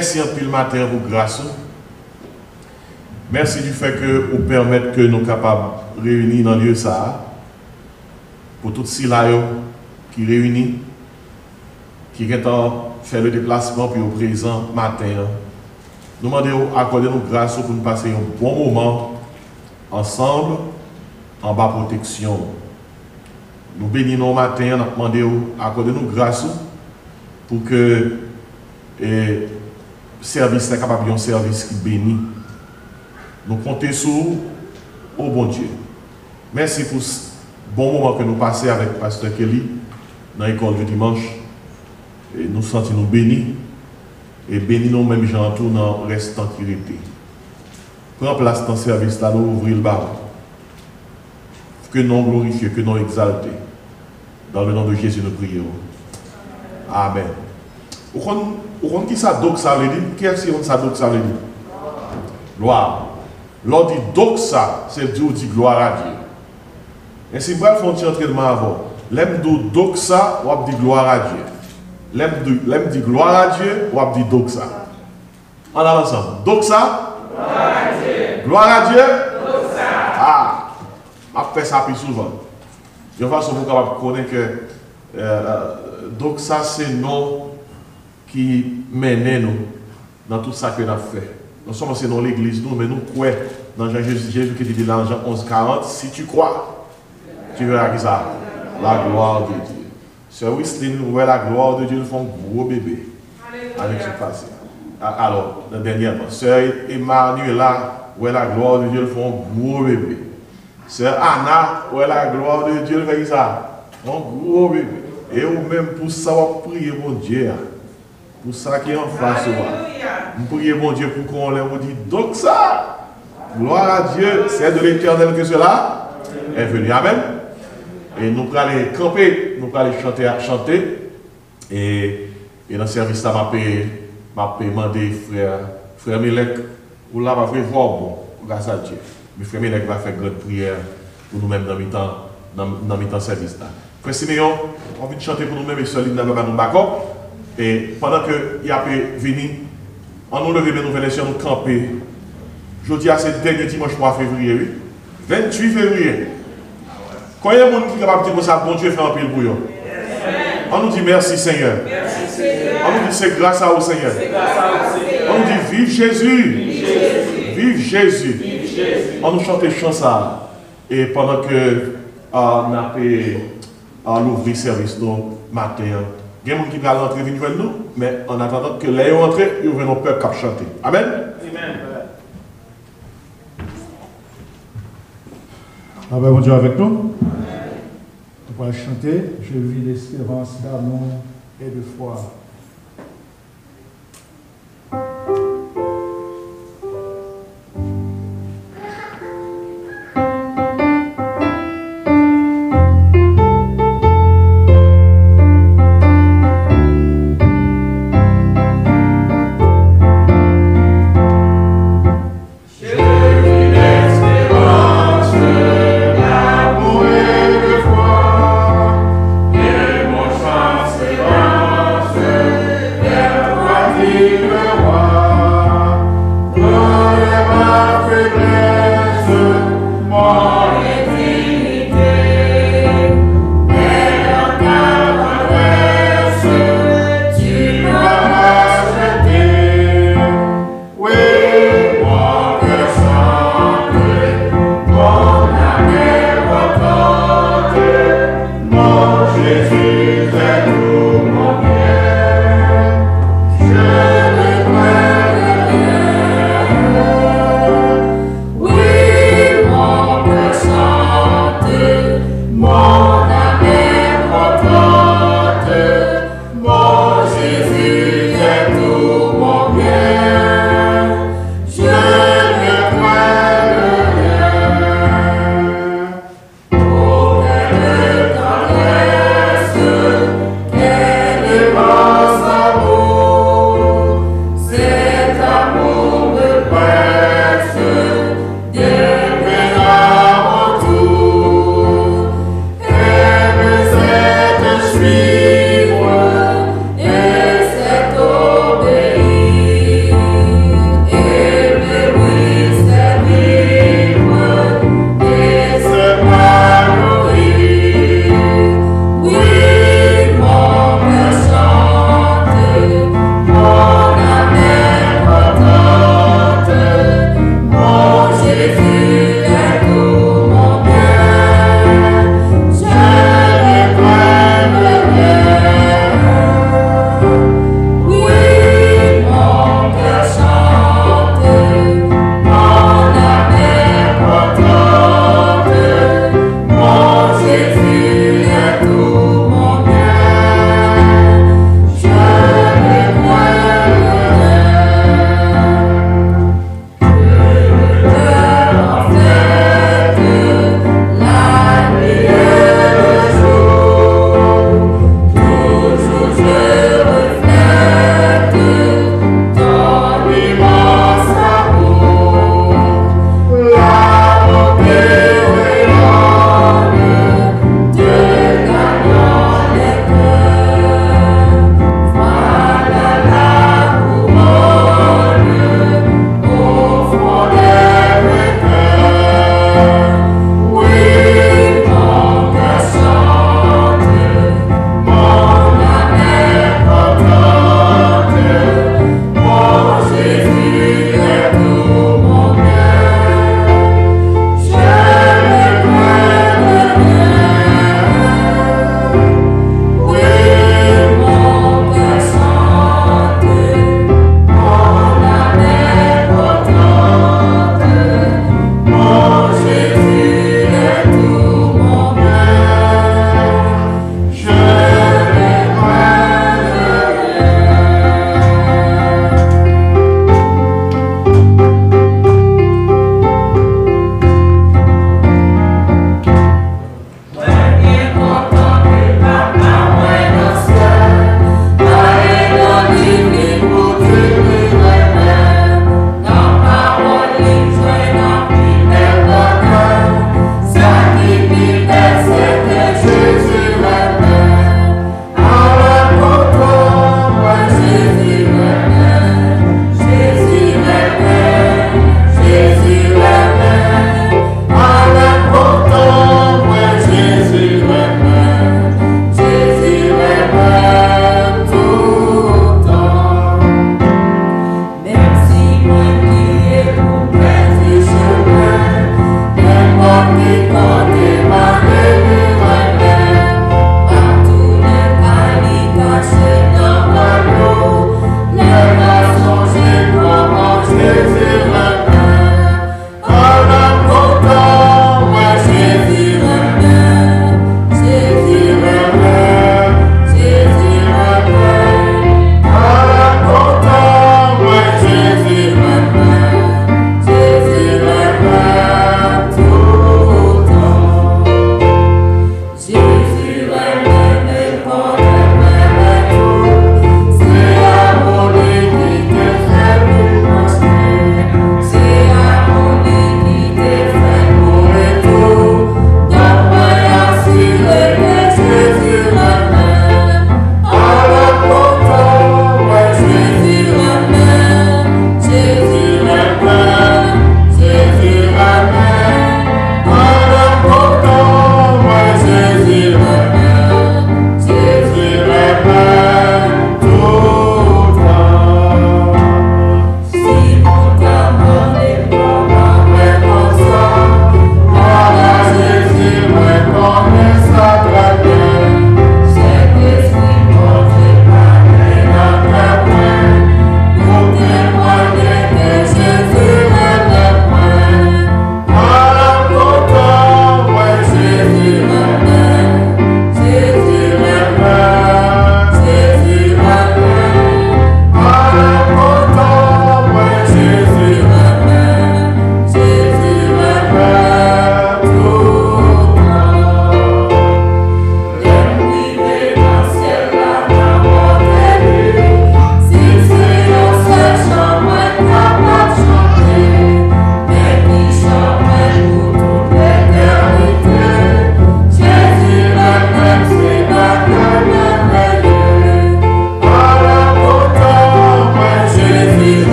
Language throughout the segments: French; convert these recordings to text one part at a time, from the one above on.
merci en pile matin pour grâce. Merci du fait que vous permettez que nous soyons capables de réunir dans le lieu ça. Pour tous ces là qui réunissent, qui fait le déplacement puis au présent matin. Nous demandons d'accorder nos grâces pour nous passer un bon moment ensemble en bas protection. Nous bénissons matin, nous demandons d'accorder nos grâces pour que le service soit capable de un service qui bénit. Nous comptons sur au bon Dieu. Merci pour ce bon moment que nous passons avec Pasteur Kelly dans l'école du dimanche. Et nous sentons nous bénis. Et bénis nous même gens tout dans le restant qui était. Prends place dans le service là, nous ouvrir le bar. Que nous glorifions, que nous exaltés. Dans le nom de Jésus, nous prions. Amen. Vous comprenez qui ça doxa veut dire? Qui est-ce que ça doxa veut dire? Gloire. L'on dit doxa, c'est Dieu dit gloire à Dieu. Et si vous faites un petit entraînement avant, l'aime dit doxa, on dit gloire à Dieu. L'aime dit gloire à Dieu, on dit doxa. On a ensemble. Doxa? Gloire à Dieu. Gloire à Dieu? Doxa. Ah, on fait ça plus souvent. De façon vous capable de connaître que doxa, c'est nous qui mène nous dans tout ça que nous avons fait. Nous sommes dans l'église, nous, mais nous croyons dans Jésus qui dit dans Jean 11:40, si tu crois, tu verras ça, la gloire de Dieu. Sœur Wislin, nous voyons la gloire de Dieu, nous faisons un gros bébé. Avec ce passé. Alors, dernièrement, Sœur Emmanuela, où est la gloire de Dieu, nous faisons un gros bébé. Sœur Anna, où est la gloire de Dieu, nous faisons ça, un gros bébé. Et ou même pour ça, on prie mon Dieu. Pour ça qui est en face de moi. Nous prions mon Dieu pour qu'on l'ait dit. Donc ça, gloire à Dieu, c'est de l'Éternel que cela est venu. Amen. Et nous allons aller camper, nous allons aller chanter. Et dans le service, là, je vais demander frère Milek, pour là, je vais voir bon, grâce à Dieu. Mais frère Milek va faire grande prière pour nous-mêmes dans le temps service. Frère Siméon, on vient de chanter pour nous-mêmes et solide dans nous backup. Et pendant que il a venu, on nous levé nos élections, nous camper. Je dis à ce dernier dimanche 3 février, oui. 28 février. Quand il y a des gens qui sont capables de dire que ça, bon Dieu fait un pile pour eux. On nous dit merci Seigneur. On nous dit c'est grâce à vous Seigneur. On nous dit vive Jésus. Vive Jésus. On nous chante chant ça. Et pendant que on a l'ouvrir service nous matin. Il y a des gens qui vont rentrer venir vers nous, mais en attendant que les gens entrent, ils vont peur qu'à chanter. Amen. Amen. Ah ben, bon Dieu avec nous. On va chanter. Je vis l'espérance d'amour et de foi. Espérance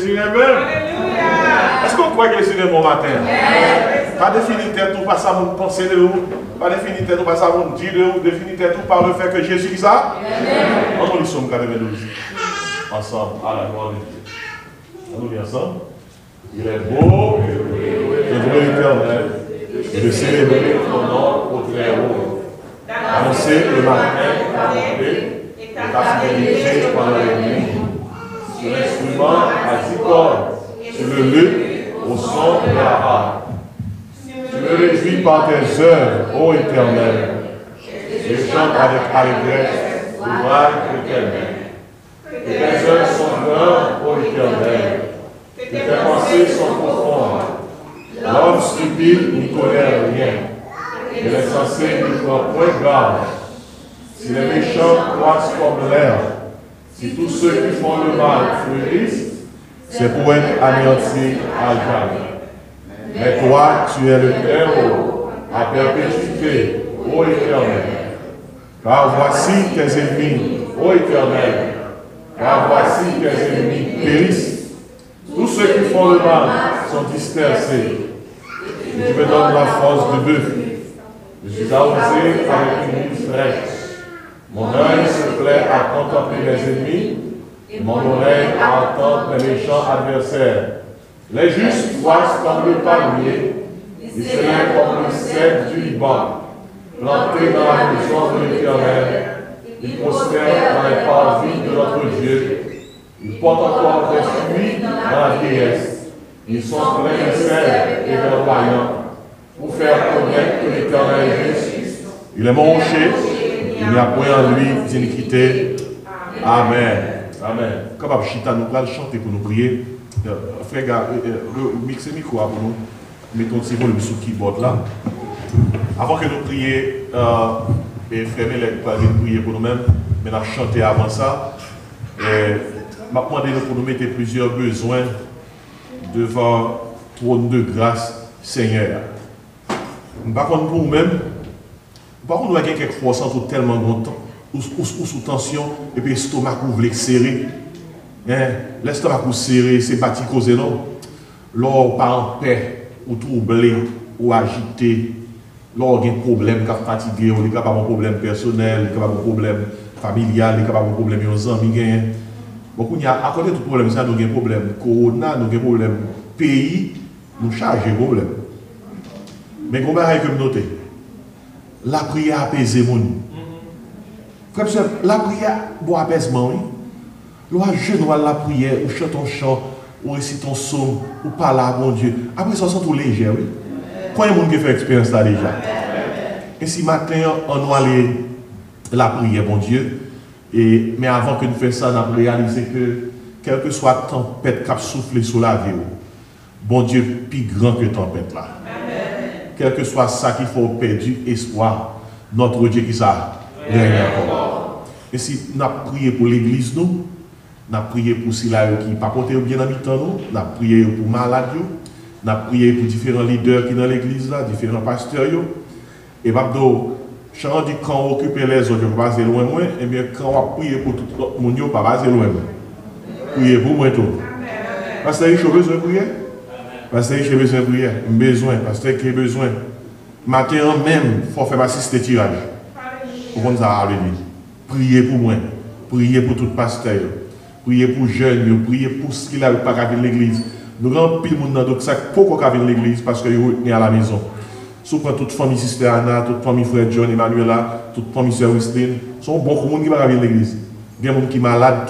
Jésus est même. Est-ce qu'on croit que Jésus est bon matin? Pas définir tout par ça, mon pensée de vous. Pas définir tout par ça, mon dire de vous. Définir tout par le fait que Jésus est ça. On lit Somme 92. Ensemble, à la gloire de Dieu. On lit ensemble. Il est beau, de louer l'éternel, et de célébrer ton nom au très haut. Annoncer le matin ta bonté et ta fidélité pendant les nuits. Sur l'instrument à 10 cordes, sur le luth au son de la harpe. Tu me réjouis par tes œuvres, ô Éternel. Je chante avec allégresse l'ouvrage de tes mains. Que tes œuvres sont grandes, ô Éternel. Que tes pensées sont profondes. L'homme stupide n'y connaît rien. Et l'insensé n'y prend point garde. Si les méchants croissent comme l'air, si tous ceux qui font le mal fleurissent, c'est pour être anéantis à jamais. Mais toi, tu es le très haut, à perpétuité, ô Éternel. Car voici tes ennemis, ô Éternel. Car voici tes ennemis périssent. Tous ceux qui font le mal sont dispersés. Et tu me donnes la force de bœuf. Je suis arrosé avec une huile fraîche. Mon œil se plaît à contempler mes ennemis, et mon oreille à entendre mes méchants adversaires. Les justes croissent comme le palmier, et s'élèvent comme le cèdre du Liban. Plantés dans la maison de l'Éternel, ils prospèrent dans les parvis de notre Dieu. Ils portent encore des fruits dans la vieillesse. Ils sont pleins de sel et verdoyants pour faire connaître que l'Éternel est juste. Il est mon rocher, il n'y a point en lui d'iniquité. Amen. Amen. Comme Chita, nous allons chanter pour nous prier. Frère, mixez le micro pour nous. Mettons le petit volume sur le keyboard là. Avant que nous prions, et frère Mélèque va prier pour nous-mêmes, mais nous allons chanter avant ça. Je vais demander pour nous mettre plusieurs besoins devant le trône de grâce, Seigneur. Par contre, pour nous-mêmes, par contre, nous avons quelques fois sans tellement longtemps, ou sous tension, et puis l'estomac ouvre serré. L'estomac serré, c'est bâti causé, non? L'or pas en paix, ou troublé, ou agité, l'or a un problème, qui fatigué, ou il y a un problème personnel, il y a un problème familial, il y a un problème aux amis. Beaucoup il y a à côté de tout problème, ça nous avons un problème. Corona, nous avons un problème. Pays, nous chargeons un problème. Mais comment est-ce que nous notons? La prière apaise mon. Comme ça, la prière pour apaisement, oui. Lorsque je dois la prière, ou chante un chant, ou récite un psaume, ou parle à mon Dieu. Après ça, on sent tout léger, oui. Combien de monde qui fait expérience là déjà? Et si matin, on doit aller la prière, mon Dieu. Mais avant que nous fassions ça, nous avons réalisé que, quelle que soit la tempête qui a soufflé sur la vie, bon Dieu, plus grand que la tempête là. Quel que soit ça qu'il faut perdre espoir, notre Dieu qui ça règne encore. Et si nous avons prié pour l'église, nous avons prié pour ceux qui ne pas porté bien dans nous, nous avons prié pour malades, nous avons prié pour différents leaders qui sont dans l'église, différents pasteurs. Et Babdo, quand on occupe les autres, on va passer loin, et bien quand on va prier pour tout le monde, on va passer loin. Priez pour moi tout. Parce que j'ai besoin de prier. Parce que j'ai besoin de prier. Besoin. Parce que j'ai besoin. Matin même, il faut faire assister tirage. Pour qu'on ça priez pour moi. Priez pour tout pasteur. Priez pour jeunes. Priez pour ceux qui n'ont pas qu'à venir l'église. Nous avons pile de monde dans ça pour qu'à venir l'église parce qu'ils sont à la maison. Souvent, toute famille Sister Anna, toute famille Frère John, Emmanuela, toute famille Sœur Westlin, sont bons pour les gens qui ne vont pas venir l'église. Il y a des gens qui sont malades.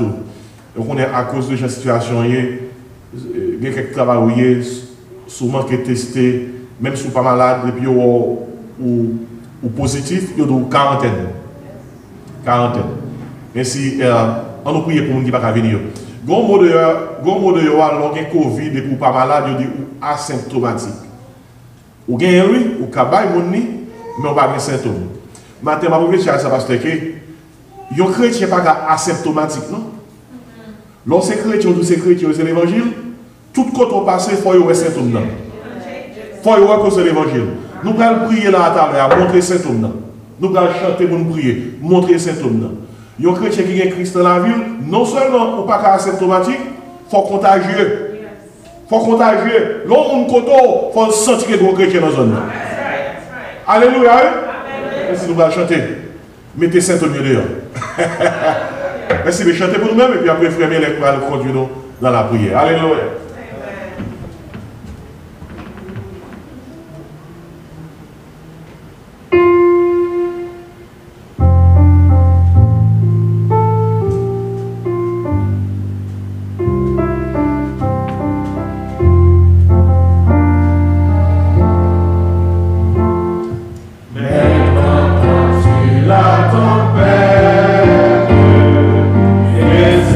Donc, on est à cause de cette situation, il y a quelques travailleurs, souvent qui sont testés, même si ils ne sont pas malades, et puis ou positifs, ils ont une quarantaine. Mais si on nous prie pour les gens qui ne vont pas venir. Gon mot de alors qu'il y a Covid et pour pas malade, il dit asymptomatique. Ou gagne lui, ou kabay mouni, mais on pas de symptômes. Maintenant, je vais vous dire ça parce que les chrétiens ne sont pas asymptomatiques, non? Lorsque les chrétiens c'est l'évangile, tout côté on passe, il faut y avoir symptômes. Il faut y avoir cause de l'évangile. Nous allons prier là à table, montrer les symptômes. Nous allons chanter pour nous prier, montrer les symptômes. Les chrétiens qui ont Christ dans la ville, non seulement on pas asymptomatique, il faut contagieux. Faut contagieux. L'homme on koto, faut sentir que gros chrétien dans la zone. Alléluia. Merci nous allons chanter. Mettez Saint au milieu dehors. Merci de chanter pour nous-mêmes et puis après frère Mélèque va nous conduire dans la prière. Alléluia. Yes,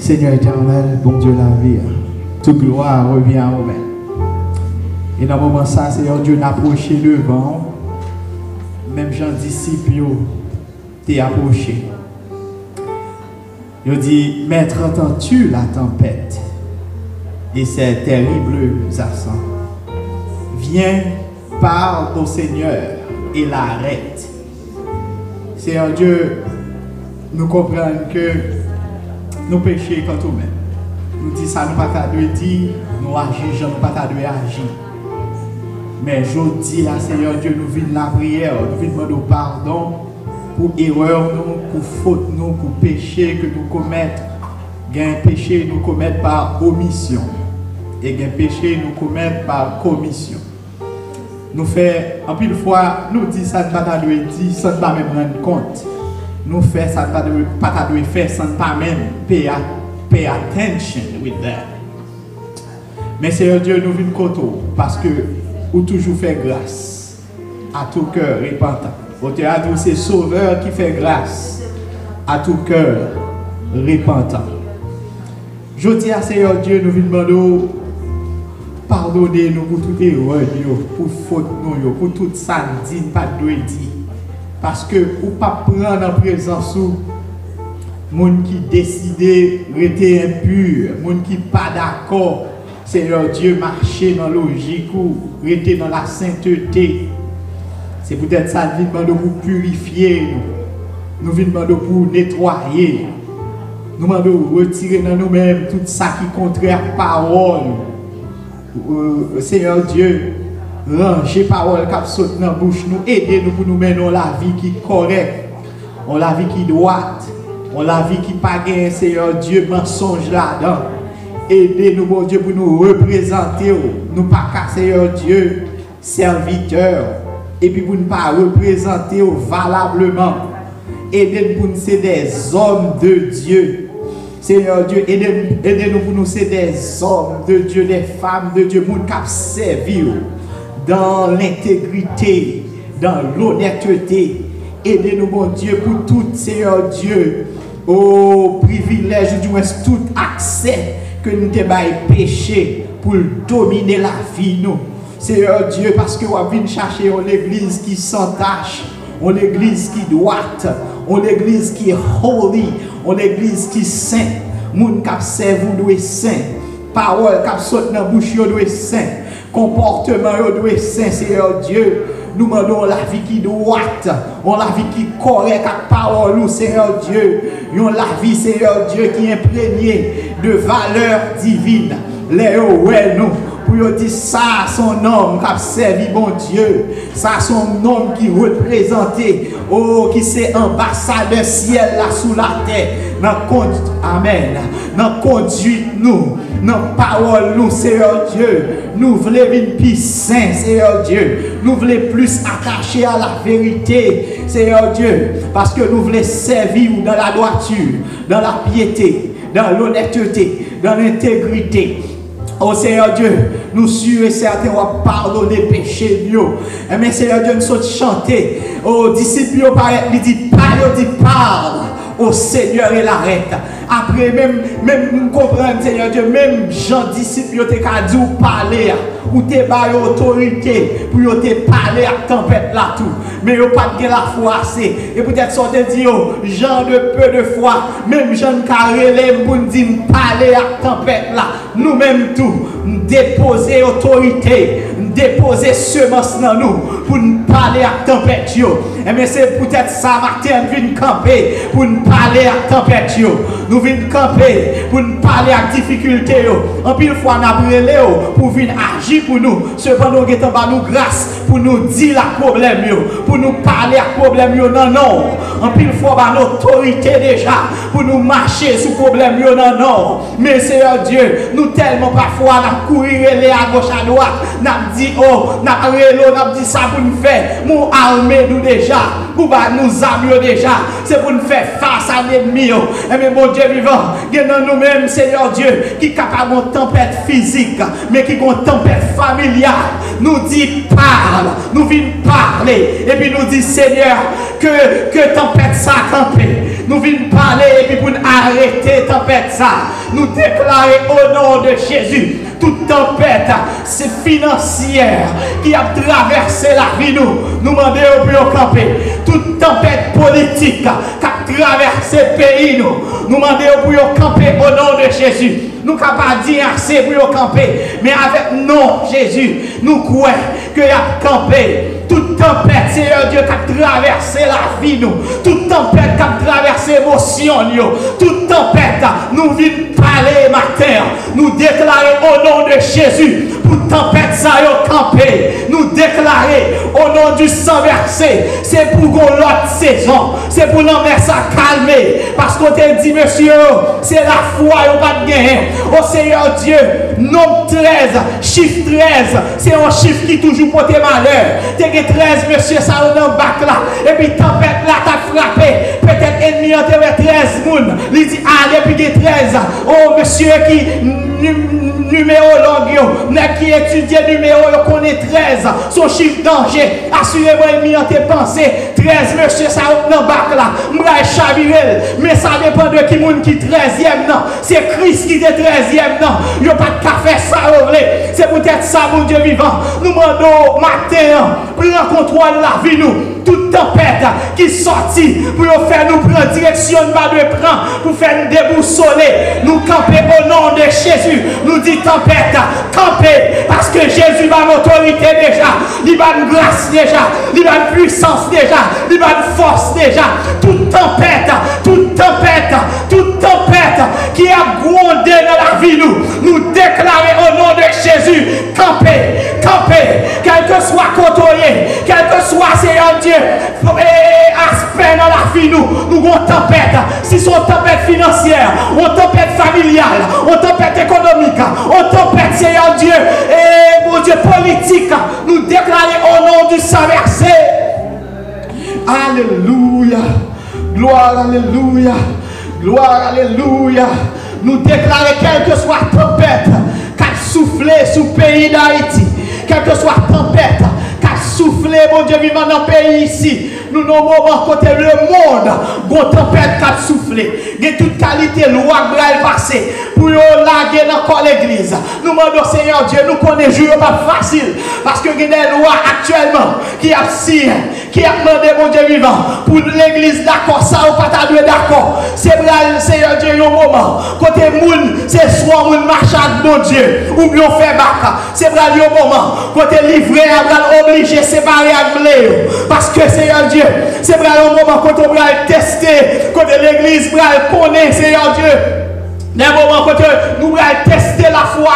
Seigneur éternel, bon Dieu la vie, toute gloire revient à vous-même. Et dans le moment ça, Seigneur Dieu, n'approché devant, même Jean disciple, t'es approché. Il dit, Maître, entends-tu la tempête et ces terribles accents? Viens, parle au Seigneur et l'arrête. Seigneur Dieu, nous comprenons que nous péchons quand nous-mêmes. Nous disons ça, nous pas qu'à dire, nous agissons, nous pas qu'à agir. Mais je dis à Seigneur Dieu, nous venons la prière, nous venons demander pardon pour erreur, pour faute, pour péché que nous commettons. Il y a un péché nous commettons par omission. Et il y a un péché nous commettons par commission. Nous faisons, en plus de fois, nous disons ça ne pas dire, ça ne pas même rendre compte. Nous faisons ça ne pas faire, ça ne pas même pay attention with that. Mais Seigneur Dieu, nous venons contre parce que ou toujours fait grâce à tout cœur repentant. Au théâtre, c'est Sauveur qui fait grâce à tout cœur repentant. Je dis à Seigneur Dieu, nous venons demander pardonnez-nous pour toute erreur, pour faute, pour tout ça, dit pas de dire. Parce que ou pas prendre en présence ou monde qui décide de rester impur, monde qui pas d'accord. Seigneur Dieu, marcher dans la logique ou rester dans la sainteté. C'est peut-être ça, nous demandons pour purifier nous. Nous demandons pour nettoyer. Nous demandons pour retirer dans nous-mêmes tout ça qui est contraire à la parole. Seigneur Dieu, ranger parole qui saute dans la bouche, nous aider nous pour nous mener dans la vie qui est correcte, dans la vie qui est droite, dans la vie qui n'est pas gain, Seigneur Dieu, mensonge là-dedans. Aidez-nous, mon Dieu, pour nous représenter, nous pas casser, Seigneur Dieu, serviteurs, et puis pour ne pas représenter valablement. Aidez-nous pour nous ser des hommes de Dieu. Seigneur Dieu, aidez-nous pour nous ser des hommes de Dieu, des femmes de Dieu, pour nous servir dans l'intégrité, dans l'honnêteté. Aidez-nous, mon Dieu, pour tout, Seigneur Dieu, au privilège, ou du moins tout accès que nous te péché pour dominer la vie nous. Seigneur Dieu, parce que on vient chercher une église qui s'entache, une église qui droite, une église qui est holy, une église qui est sainte. Moun k'ap servou doit être saint. Parole k'ap saute dans bouche yo doit être saint. Comportement yo doit être saint, Seigneur Dieu. Nous demandons la vie qui droite, on la vie qui correcte avec parole, Seigneur Dieu. On la vie, Seigneur Dieu, qui est imprégnée de valeurs divines. Les ouais nous. Pour dire ça, son homme qui a servi bon Dieu, ça, son homme qui représentait, oh, qui c'est ambassadeur ciel là sous la terre. Amen. Dans conduite nous, dans parole nous, Seigneur Dieu, nous voulons une plus saint, Seigneur Dieu. Nous voulons plus attacher à la vérité, Seigneur Dieu, parce que nous voulons servir dans la droiture, dans la piété, dans l'honnêteté, dans l'intégrité. Oh Seigneur Dieu, nous sûrs et certains vont pardonner les péchés. Mais Seigneur Dieu, nous sommes chantés. Oh disciples, il dit parle au Seigneur et l'arrête. Après, même nous comprenons, Seigneur Dieu, même Jean disciples, te dit ou parler, ou te bailler autorité pour te parler à la tempête là tout. Mais vous pas de la foi assez. Et peut-être ça te dit, Jean de peu de foi, même Jean Carrelé pour nous dire parler à la tempête là. Nous-mêmes tout, déposer autorité, déposer semence dans nous pour nous parler à la tempête. Et c'est peut-être ça, Martin, vient camper pour nous parler à la tempête. Nous venons camper pour nous parler à la difficulté. En pile fois, nous avons pour venir agir pour nous. Cependant, nous avons nous grâce pour nous dire la problème, pour nous parler à la problème. Non. En pile fois, nous avons l'autorité déjà pour nous marcher sur le problème. Non. Mais Seigneur Dieu, nous tellement parfois, nous courir à gauche à droite. Nous dit, nous dit ça pour nous faire. Nous armer nous déjà. Pour nous armer déjà. C'est pour nous faire face à l'ennemi. Mais mon Dieu vivant, il y a nous-mêmes, Seigneur Dieu, qui est capable de tempête physique, mais qui est une tempête familiale. Nous dit parle, nous venons parler, et puis nous dit Seigneur, que tempête ça campé, nous venons parler et puis pour nous arrêter tempête ça. Nous déclarer au nom de Jésus. Toute tempête, c'est financière qui a traversé la vie nous demandons pour camper. Toute tempête politique qui a traversé le pays nous demandons pour camper au nom de Jésus. Nous ne pouvons pas dire assez pour camper, mais avec non Jésus, nous croyons qu'il y a campé. Toute tempête, Seigneur Dieu, qui a traversé la vie nous. Toute tempête qui a traversé l'émotion nous. Toute tempête, nous venons parler matin. Nous déclarer au nom de Jésus. Pour tempête, ça y est campé. Nous déclarer au nom du sang versé. C'est pour l'autre saison. C'est pour nous mettre ça calmer. Parce qu'on t'a dit, monsieur, c'est la foi, on va te gagner. Oh Seigneur Dieu, nombre 13, chiffre 13, c'est un chiffre qui toujours porte malheur. 13, monsieur, ça on dans le bac là. Et puis, tempête là, t'as frappé. Peut-être ennemi en 13 moun. Il dit, allez, puis 13. Oh, monsieur qui numérologue, qui étudie numéro, il connaît 13. Son chiffre danger. Assurez-moi, ennemi en tes pensées. 13, monsieur, ça on dans le bac là. M'la chavirel. Mais ça dépend de qui moun qui 13e, non. C'est Christ qui est 13e, non. Il n'y a pas de café, ça, c'est peut-être ça, mon Dieu vivant. Nous demandons matin, prends contrôle de la vie, nous. Toute tempête qui sortit pour faire nous prendre direction de prendre, pour faire nous déboussoler, nous camper au nom de Jésus. Nous dit tempête, camper, parce que Jésus va l'autorité déjà, il va une grâce déjà, il va une puissance déjà, il va une force déjà. Toute tempête qui a grondé dans la vie, nous déclarer au nom de Jésus, camper, quel que soit côtoyé, quel que soit Seigneur Dieu, aspect dans la vie, nous avons tempête. Si c'est une tempête financière, une tempête familiale, une tempête économique, une tempête, Seigneur Dieu, et mon Dieu, politique, nous déclarer au nom du sang versé. Alléluia. Gloire, alléluia. Gloire, alléluia. Nous déclarer quelle que soit tempête qui a soufflé sous le pays d'Haïti, quelle que soit tempête qui a soufflé, mon Dieu vivant dans le pays ici, nous nous moment côté le monde, une tempête qui a soufflé, il y a toute qualité loi qui va passer pour laguer dans l'église. Nous demandons Seigneur Dieu, nous connaissons pas facile parce que il y a des lois actuellement qui a signé, qui a demandé mon Dieu vivant pour l'église d'accord, ça ou pas d'accord. C'est vrai, Seigneur Dieu, un moment, côté moun, c'est soit moun marche avec mon Dieu, ou bien on fait bac. C'est vrai, un moment, côté livré, on va obligé de séparer avec Léo. Parce que Seigneur Dieu, c'est vrai, un moment, quand on va tester, côté l'église, on connaît, Seigneur Dieu. Des moments où nous allons tester la foi,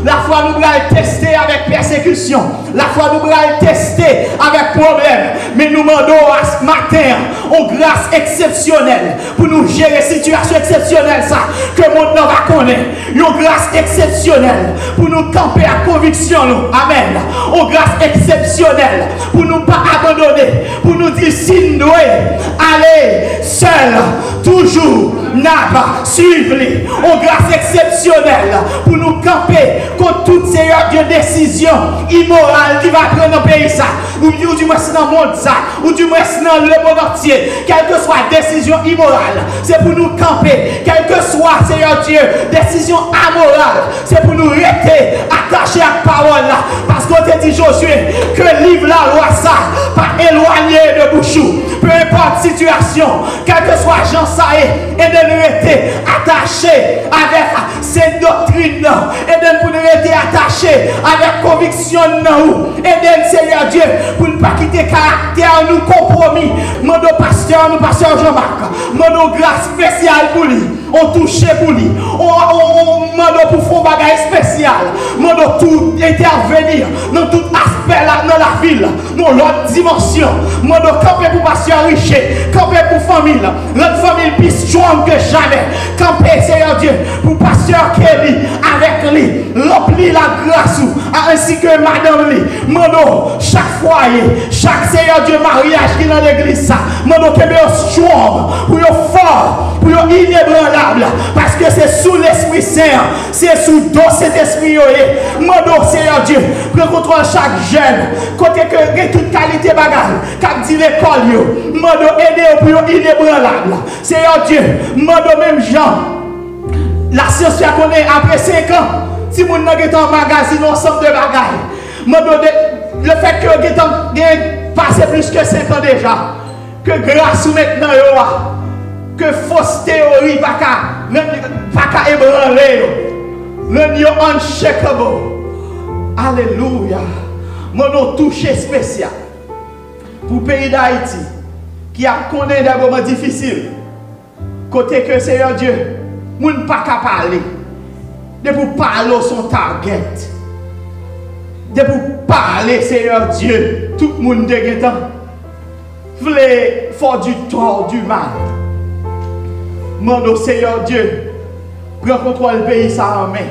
la foi nous allons tester avec persécution, la foi nous allons tester avec problème. Mais nous demandons à ce matin une grâce exceptionnelle pour nous gérer situation exceptionnelle, ça que le monde va connaître. Une grâce exceptionnelle pour nous camper à conviction. Amen. Une grâce exceptionnelle pour nous pas abandonner, pour nous dire si nous allez seul, toujours, n'a pas suivre-les. Une grâce exceptionnelle pour nous camper contre toutes ces décisions immorales qui vont prendre dans le pays. Ou du moins dans le monde, ou du moins dans le monde entier. Quelle que soit décision immorale, c'est pour nous camper. Quelle que soit, Seigneur Dieu, décision amorale, c'est pour nous rester attachés à la parole là. Parce qu'on te dit, Josué, que livre la loi ça, pas éloigné de Bouchou. Peu importe situation, quel que soit Jean Saé, et de nous rester attachés avec ces doctrines, et de nous rester attachés avec conviction, et de Seigneur Dieu, pour ne pas quitter caractère, nous compromis. Mon pasteur Jean-Marc, mon grâce spéciale pour lui, on touche pour lui, on demande pour faire un bagage spécial, on tout intervenir dans tout aspect là, dans la ville, dans l'autre dimension, on camper pour pasteur Richer, camper pour famille, notre famille plus strong que jamais, camper Seigneur Dieu, pour pasteur Kelly, avec lui, remplir la grâce, ainsi que madame lui, mon chaque foyer, chaque Seigneur Dieu mariage qui est dans l'église, mon que strong, pour fort, pour inébranlable. ébranlable. Parce que c'est sous l'Esprit Saint, c'est sous don cet esprit. Mando Seigneur Dieu, prends contrôle chaque jeune. Côté que il y a toute qualité bagage. Quand dit l'école, mando aider pour inébranlable. Seigneur Dieu, mando même gens. La science a connaît après 5 ans. Si vous n'avez pas un magazine ensemble de bagages, le fait que vous avez passé plus que 5 ans déjà, que grâce maintenant, que fausse théorie pas qu'à ébranler, le niveau unshakable. Alléluia. Mon touché spécial pour le pays d'Haïti qui a connu des moments difficiles. Côté que Seigneur Dieu, moun pas qu'à parler. De pour parler son target. De pour parler, Seigneur Dieu, tout le monde de temps. Voulez faire du tort, du mal. Mando Seigneur Dieu, prends contrôle le pays ça en main.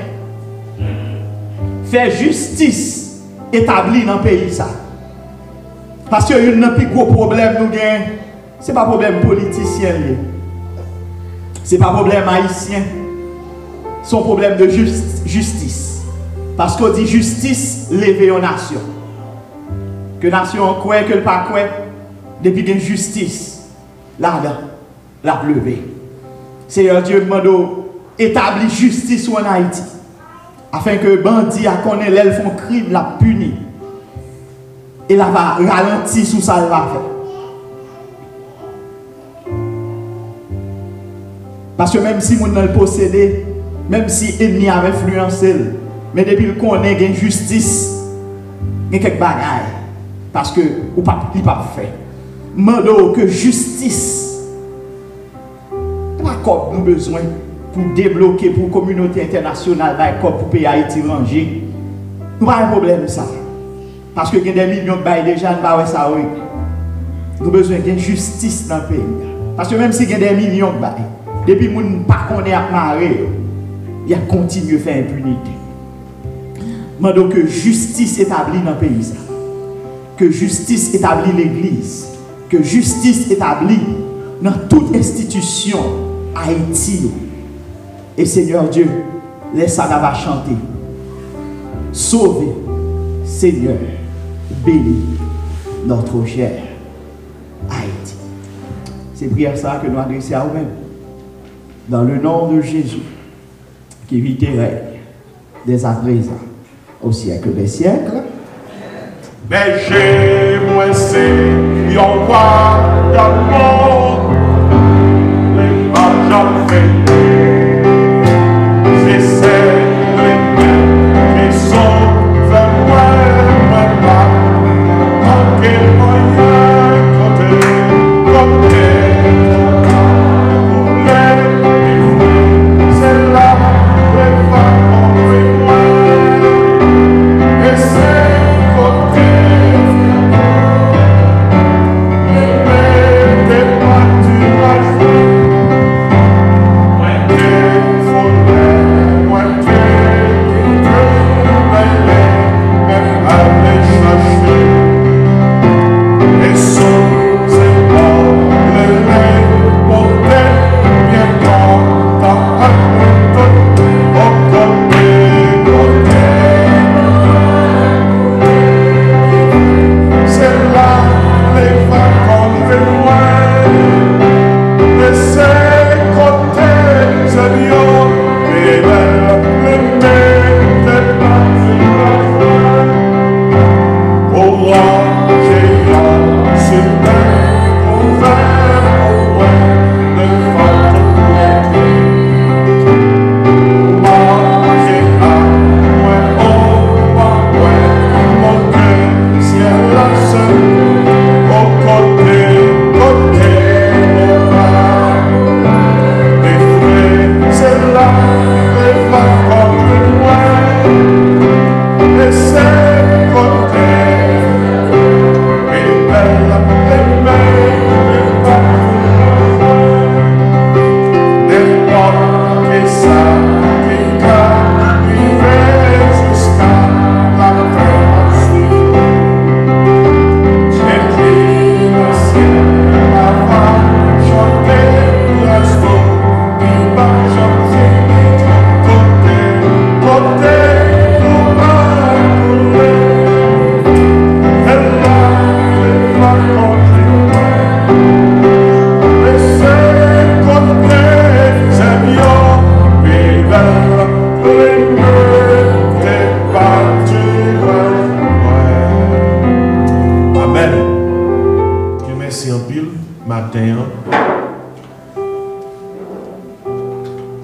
Fais justice établie dans le pays ça. Parce que il y a un plus gros problème nous gagnons. Ce n'est pas un problème politicien. Ce n'est pas un problème haïtien. C'est un problème de justice. Parce qu'on dit justice levée aux nations. Que nation croit, que le pas croit, depuis qu'il y a justice, là-dedans, la levé. Seigneur Dieu demande établir justice en Haïti. Afin que les bandits à connaître l'elles font crime, la punir. Et là va ralentir sous ça, va faire. Parce que même si nous le possédé, même si l'ennemi avait influencé, mais depuis qu'on a une justice, il y a quelques bagailles. Parce que il n'est pas fait. Mando que justice, nous avons besoin pour débloquer pour la communauté internationale, pour le pays Haïti ranger. Nous n'avons pas un problème ça. Parce que il y a des millions de bails déjà, nous n'avons pas oui. Nous avons besoin de justice dans le pays. Parce que même si il y a des millions de bails, depuis que nous ne pouvons pas marrer, il y a continué à faire impunité. Mando que justice établie dans le pays. Ça. Que justice établit l'église. Que justice établit dans toute institution Haïti. Et Seigneur Dieu, laisse ça va chanter. Sauver, Seigneur, bénis notre cher Haïti. C'est prière ça que nous adressons à nous-mêmes. Dans le nom de Jésus, qui vit et règne dès à présent, au siècle des siècles. Berger, moi c'est yon roi d'amour, les mages fait, c'est celle qui sont vers moi, en quel moyen côté, c'est là, les femmes contre moi, et c'est côté.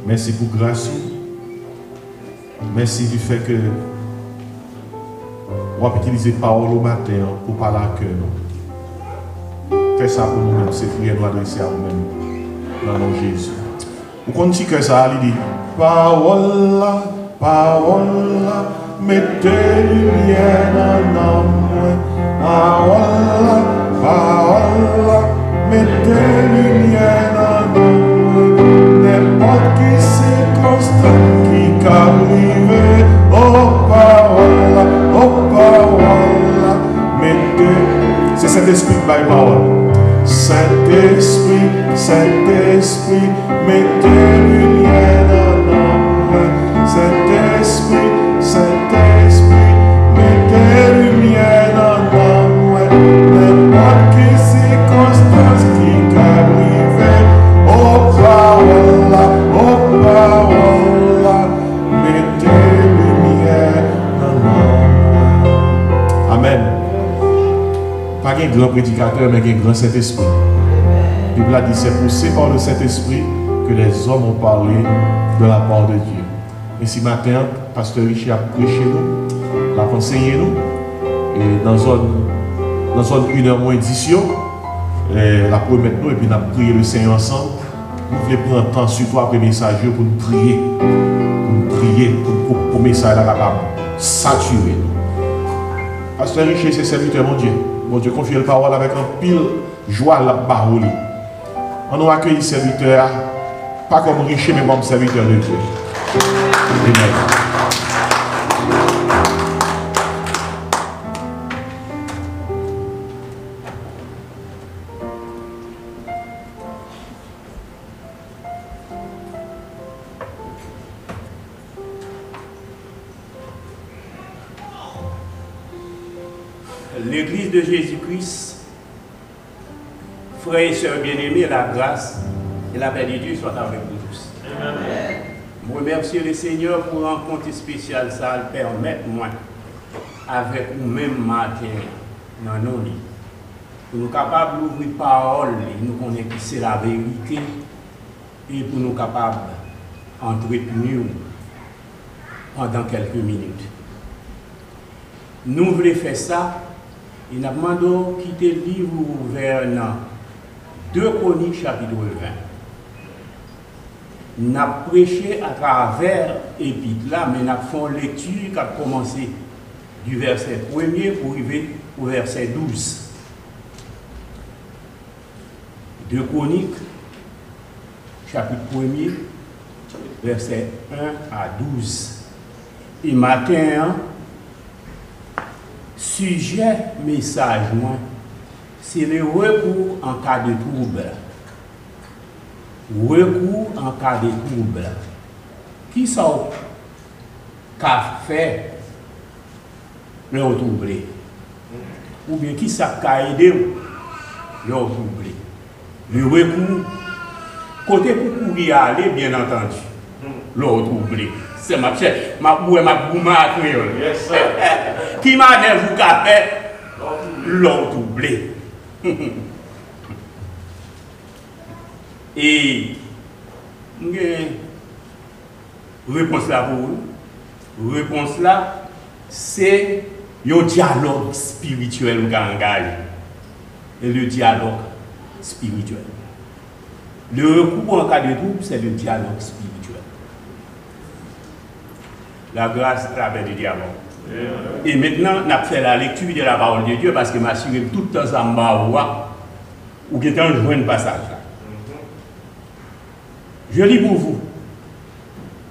Merci pour grâce. Merci du fait que on va utiliser parole au matin pour parler à cœur. Fais ça pour nous-mêmes, c'est prière nous adresser à nous-mêmes. Dans le nom de Jésus. Vous connaissez que ça, il dit parole, mettez lumière dans moi. Parole, mettez lumière dans moi. N'importe qui circonstance qui arrive, oh parole, mettez. C'est cet esprit qui va parole. Saint-Esprit, mettez lumière dans moi. Saint-Esprit, mettez lumière dans moi. N'importe qui circonstance qui arrive, oh parole, mettez lumière dans moi. Amen. Pas un grand prédicateur, mais un grand Saint-Esprit. La Bible a dit c'est poussé par le Saint-Esprit que les hommes ont parlé de la part de Dieu. Et ce matin, Pasteur Richie a prêché nous, a enseigné nous, et dans zone 1h moins 10, la promettre nous, et puis nous avons prié le Seigneur ensemble. Nous voulons prendre un temps, surtout après le message, pour nous prier, pour que le message là capable saturer nous. Pasteur Richie, c'est serviteur, mon Dieu. Mon Dieu, confie la parole avec un pile joie la parole. On nous accueille serviteur, pas comme riche, mais comme serviteur de Dieu. Amen. L'Église de Jésus-Christ, frères et sœurs bien-aimés, la grâce et la paix de Dieu soient avec nous tous. Amen. Je remercie le Seigneur pour un compte spécial, ça le permet, moi, avec nous-mêmes matin, dans nos lits. Pour nous capables d'ouvrir parole, nous connaissons que c'est la vérité, et pour nous capables d'entretenir pendant quelques minutes. Nous voulons faire ça. Il a demandé de quitter le livre ouvert dans 2 Chroniques chapitre 20. Nous avons prêché à travers l'épître là, mais nous avons fait une lecture qui a commencé du verset 1er pour arriver au verset 12. 2 Chroniques, chapitre 1er, verset 1 à 12. Et matin, sujet, message, c'est le recours en cas de trouble. Recours en cas de trouble. Qui sont qu'a fait le troublé? Ou bien qui ça qu'a aidé le troublé? Le recours, côté pour courir aller, bien entendu, le troublé. C'est ma chère, ma bouma créole. Yes, sir. Qui m'a dit vous capé l'autre oublié. Et réponse là pour vous. Réponse là, c'est le dialogue spirituel qui engage. Et le dialogue spirituel. Le recours en cas de trouble, c'est le dialogue spirituel. La grâce à la paix de dialogue. Et maintenant, on a fait la lecture de la parole de Dieu parce que je m'assure tout le temps en bas ou qui est un joint passage là. Je lis pour vous.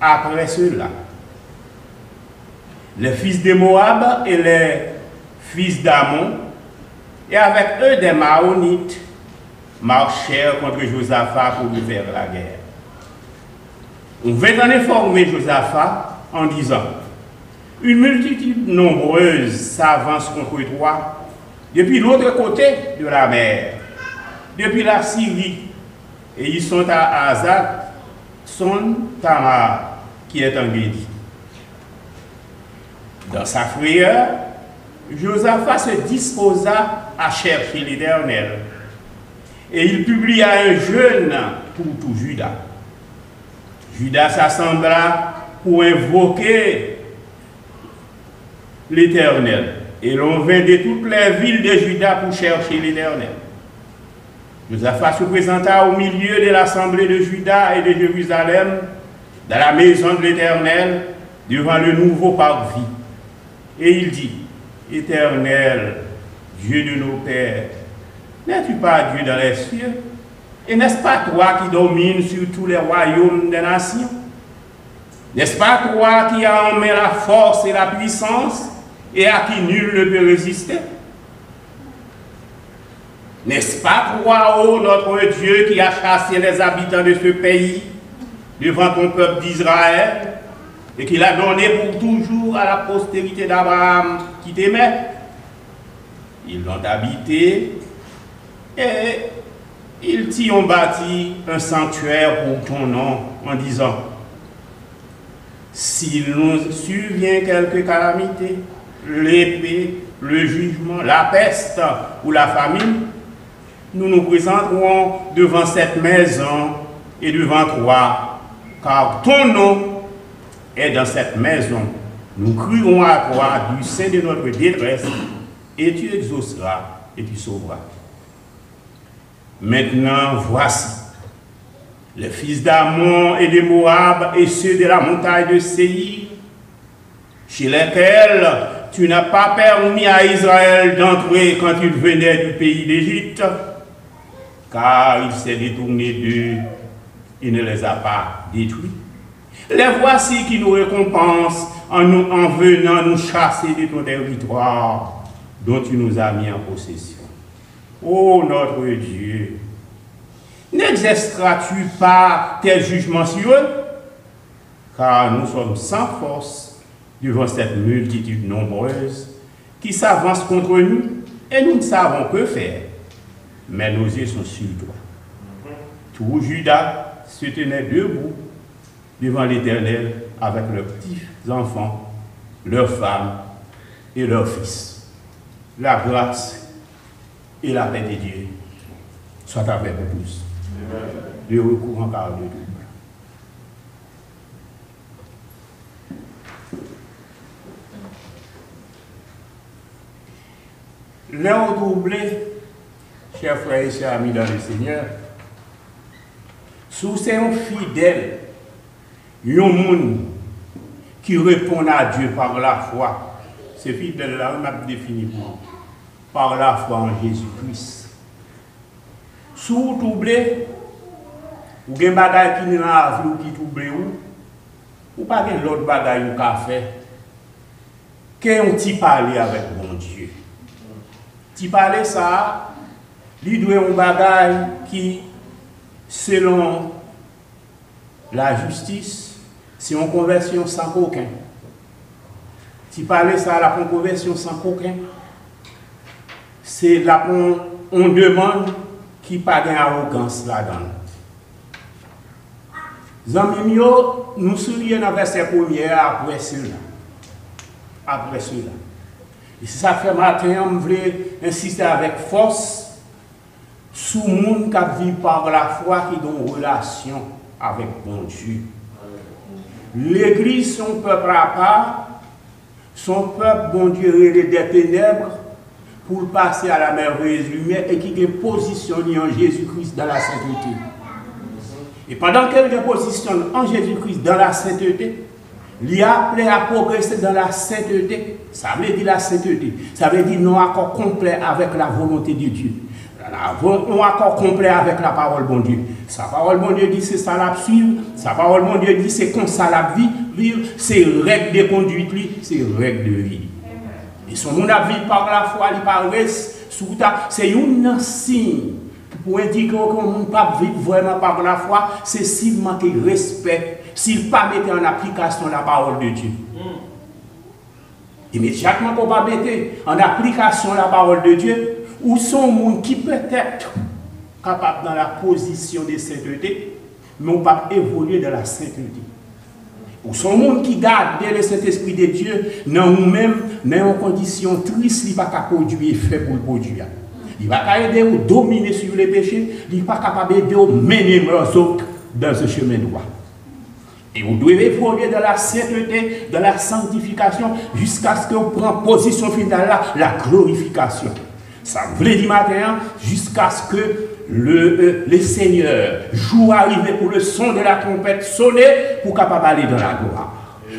Après cela, les fils de Moab et les fils d'Ammon, et avec eux des Maonites, marchèrent contre Josaphat pour lui faire la guerre. On veut en informer Josaphat en disant: une multitude nombreuse s'avance contre toi depuis l'autre côté de la mer, depuis la Syrie, et ils sont à Azat, son Tamar, qui est en Guédi. Dans sa frayeur, Josaphat se disposa à chercher l'Éternel, et il publia un jeûne pour tout Juda. Judas s'assembla pour invoquer l'Éternel. Et l'on vint de toutes les villes de Juda pour chercher l'Éternel. Josaphat se présenta au milieu de l'assemblée de Juda et de Jérusalem, dans la maison de l'Éternel, devant le nouveau parvis. Et il dit, Éternel, Dieu de nos pères, n'es-tu pas Dieu dans les cieux? Et n'est-ce pas toi qui domines sur tous les royaumes des nations? N'est-ce pas toi qui as en main la force et la puissance et à qui nul ne peut résister? N'est-ce pas toi, ô notre Dieu, qui a chassé les habitants de ce pays devant ton peuple d'Israël et qui l'a donné pour toujours à la postérité d'Abraham qui t'aimait? Ils l'ont habité et ils t'y ont bâti un sanctuaire pour ton nom en disant, s'il nous survient quelque calamité, l'épée, le jugement, la peste ou la famine, nous nous présenterons devant cette maison et devant toi, car ton nom est dans cette maison. Nous crierons à toi du sein de notre détresse, et tu exauceras et tu sauveras. Maintenant, voici, les fils d'Ammon et de Moab et ceux de la montagne de Séir, chez lesquels tu n'as pas permis à Israël d'entrer quand il venait du pays d'Égypte, car il s'est détourné d'eux et ne les a pas détruits. Les voici qui nous récompensent en venant nous chasser de ton territoire dont tu nous as mis en possession. Ô notre Dieu, n'exerceras-tu pas tes jugements sur eux? Car nous sommes sans force devant cette multitude nombreuse qui s'avance contre nous et nous ne savons que faire. Mais nos yeux sont sur toi. Tout Juda se tenait debout devant l'Éternel avec leurs petits enfants, leurs femmes et leurs fils. La grâce et la paix de Dieu soit avec nous tous. Le recours en parole de Dieu. L'heure doublée, chers frères et chers amis dans le Seigneur, sous ces fidèles, un monde qui répond à Dieu par la foi. Ces fidèles-là, on a défini par la foi en Jésus-Christ. Sous doublé, ou gen bagay qui n'a la vie ou qui doublé ou pas gen l'autre bagay ou qu'a fait, qu'on t'y parler avec bon Dieu. T'y parler ça, lui doit un bagay qui, selon la justice, c'est une conversion sans coquin. T'y parler ça, la conversion sans coquin, c'est là on demande qui pas d'arrogance là-dedans. Zami nous soulions dans le verset 1er après cela. Après cela. Et ça fait matin, on veut insister avec force sur le monde qui vit par la foi qui a une relation avec bon Dieu. L'Église, son peuple à part, son peuple, bon Dieu, est des ténèbres pour passer à la merveilleuse lumière et qui est positionné en Jésus-Christ dans la sainteté. Et pendant qu'elle est positionnée en Jésus-Christ dans la sainteté, il a appelé à progresser dans la sainteté. Ça veut dire la sainteté. Ça veut dire non accord complet avec la volonté de Dieu. Non accord complet avec la parole bon Dieu. Sa parole bon Dieu dit c'est ça la suivre. Sa parole bon Dieu dit c'est comme ça la vivre. C'est règle de conduite, c'est règle de vie. Et son monde a vécu par la foi, il paraît sous ta. C'est un signe pour indiquer qu'on ne peut pas vivre vraiment par la foi. C'est s'il manque de respect, s'il ne pas mettre en application la parole de Dieu. Immédiatement qu'on va mettre en application la parole de Dieu, ou son monde qui peut être capable dans la position de sainteté, mais on ne peut pas évoluer dans la sainteté. Ou son monde qui garde le Saint-Esprit de Dieu, dans nous-mêmes, dans une condition triste, il ne va pas produire effet pour le produire. Il ne va pas aider à dominer sur les péchés, il ne va pas capable d'aider à mener les autres dans ce chemin droit. Et vous devez évoluer dans la sainteté, dans la sanctification, jusqu'à ce que vous preniez position finale là, la glorification. Ça veut dire matin, jusqu'à ce que le Seigneur, jour arrivé pour le son de la trompette sonner, pour capable aller dans la gloire.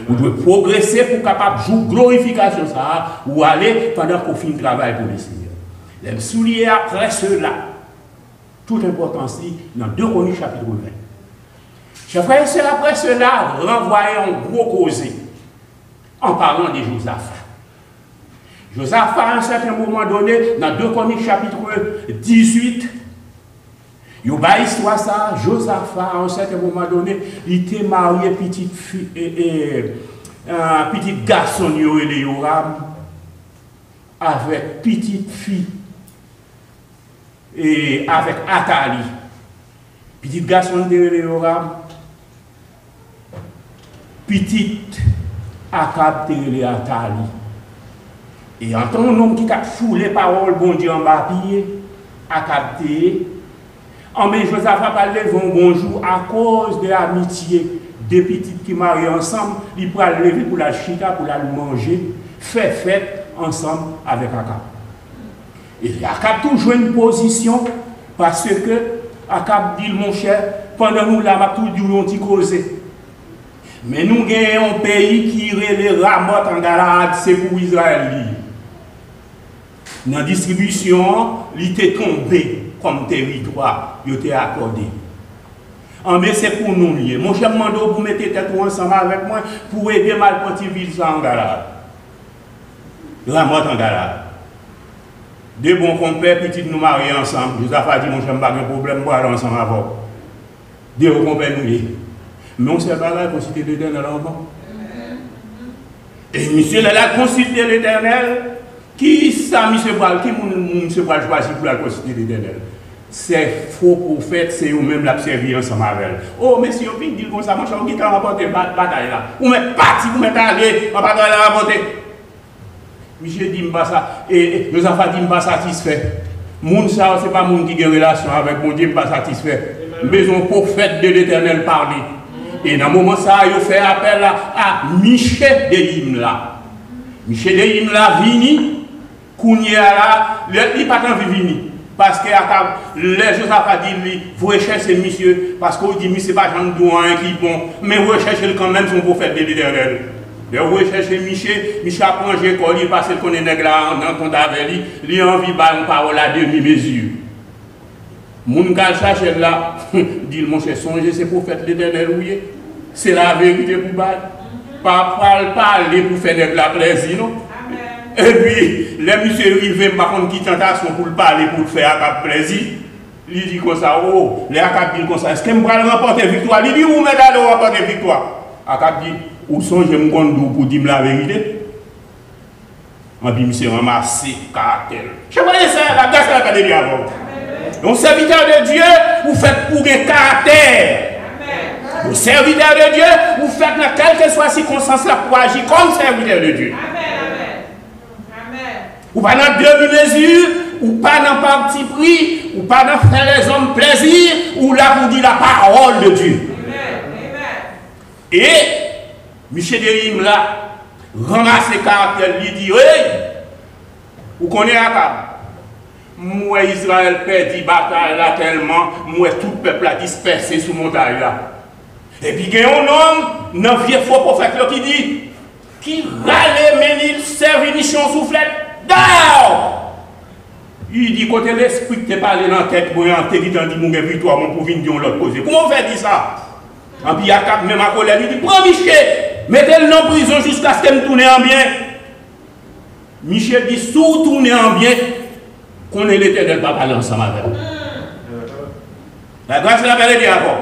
Vous devez progresser pour capable jouer glorification ça, ou aller pendant qu'on finit le travail pour le Seigneur. Les souliers après cela, toute importance dans 2 Corinthiens chapitre 20. Chers frères et sœurs, après cela, renvoyez un gros causé en parlant de Josaphat. Josaphat, à un certain moment donné, dans 2 Corinthiens chapitre 18, il y a une histoire ça, Josaphat, à un certain moment donné, il était marié petite fille, petit garçon, et Yoram, avec petite fille, et avec Athalie. Petit garçon de Yoram, petite Akab de Athalie. Et en tant qu'homme qui a foulé les paroles, bon Dieu en bas pied, Akab te. En mais Josaphat va lever un bonjour à cause de l'amitié des petites qui marient ensemble. Il pourra lever pour la chita, pour la manger, faire fête ensemble avec Akab. Et Akab toujours une position parce que Akab dit mon cher, pendant nous là, ma tout dit on dit causer. Mais nous avons un pays qui est Ramoth en Galade, c'est pour Israël. Dans la distribution, il était tombé comme territoire, il était accordé. Mais c'est pour nous lier. Mon cher Mando, vous mettez tête ensemble avec moi pour aider Malpentiville en Galade. Ramoth en Galade. Deux bons compères, petites nous marier ensemble. Josaphat dit, mon cher, pas de problème, pour aller ensemble avant. Deux bons compères nous lier. Mais on ne sait pas là, consulter l'Éternel avant. Et monsieur là, consulter l'Éternel. Qui ça, monsieur Boal, qui monsieur Boal choisit pour la consulter l'Éternel? C'est faux prophète, c'est eux-mêmes la servir ensemble avec elle. Oh, monsieur, vous dites comme ça, mon cher, qui t'a rapporté bataille là. Vous m'êtes parti, vous m'êtes allé, on va pas la rapporter. Monsieur dit, ça, et Josaphat dit, pas satisfait. Moun ça, c'est pas moun qui a une relation avec mon Dieu, pas satisfait. Mais un prophète de l'Éternel parler. Et dans le moment ça, il fait appel à Michel de Yimla. Michel de Yimla vini, Kounia là, il n'est pas tant vini. Parce que les Josaphat dit, vous recherchez monsieur, parce qu'on dit, monsieur, pas Jean Douan qui est bon, mais vous recherchez quand même son prophète de l'Éternel. Vous recherchez Michel apprend l'école, il passe le connaît là, dans ton avec lui, il a envie de une parole à demi-mesure. Moun kal cherche là, dit mon cher, songez, c'est pour faire l'Éternel, oui. C'est la vérité pour battre. Pas parler pour faire de la plaisir, non? Et puis, les monsieur arrivent, par contre, qui tentation pour parler, pour faire un plaisir. Il dit comme ça, oh, les Akab dit comme ça, est-ce que je vais remporter victoire? Il dit, où m'aide à remporter victoire? Akab dit, où songez mon compte pour dire la vérité? On dit, monsieur, ramassé, cartel. Je voyais ça, la grâce à la académie avant. Donc, serviteur de Dieu, vous faites pour un caractère. Vous serviteur de Dieu, vous faites dans quelle que soit la circonstance là pour agir comme serviteur de Dieu. Ou pas dans demi-mesure, ou pas dans parti pris, ou pas dans faire les hommes plaisir, ou là pour dire la parole de Dieu. Et Michel Delim là, ramasse les caractères, lui dit, hey, vous connaissez Akab? Moi, Israël perdit bataille là tellement, moi, tout le peuple a dispersé sous montagne là. Et puis, il y a un homme, dans le vieux faux prophète qui dit, qui râle, mais il sert une soufflette, dehors! Il dit, quand l'esprit te parle dans la tête, moi, en te disant, mon gars, victoire, mon pour venir dire l'autre cause. Comment on fait dire ça? Et puis, il y a même à collègue, il dit, prends Michel, mettez-le en prison jusqu'à ce qu'elle me tourne en bien. Michel dit, sous tourner en bien, qu'on est l'Éternel, pas parler ensemble avec vous. La grâce de la belle est avant.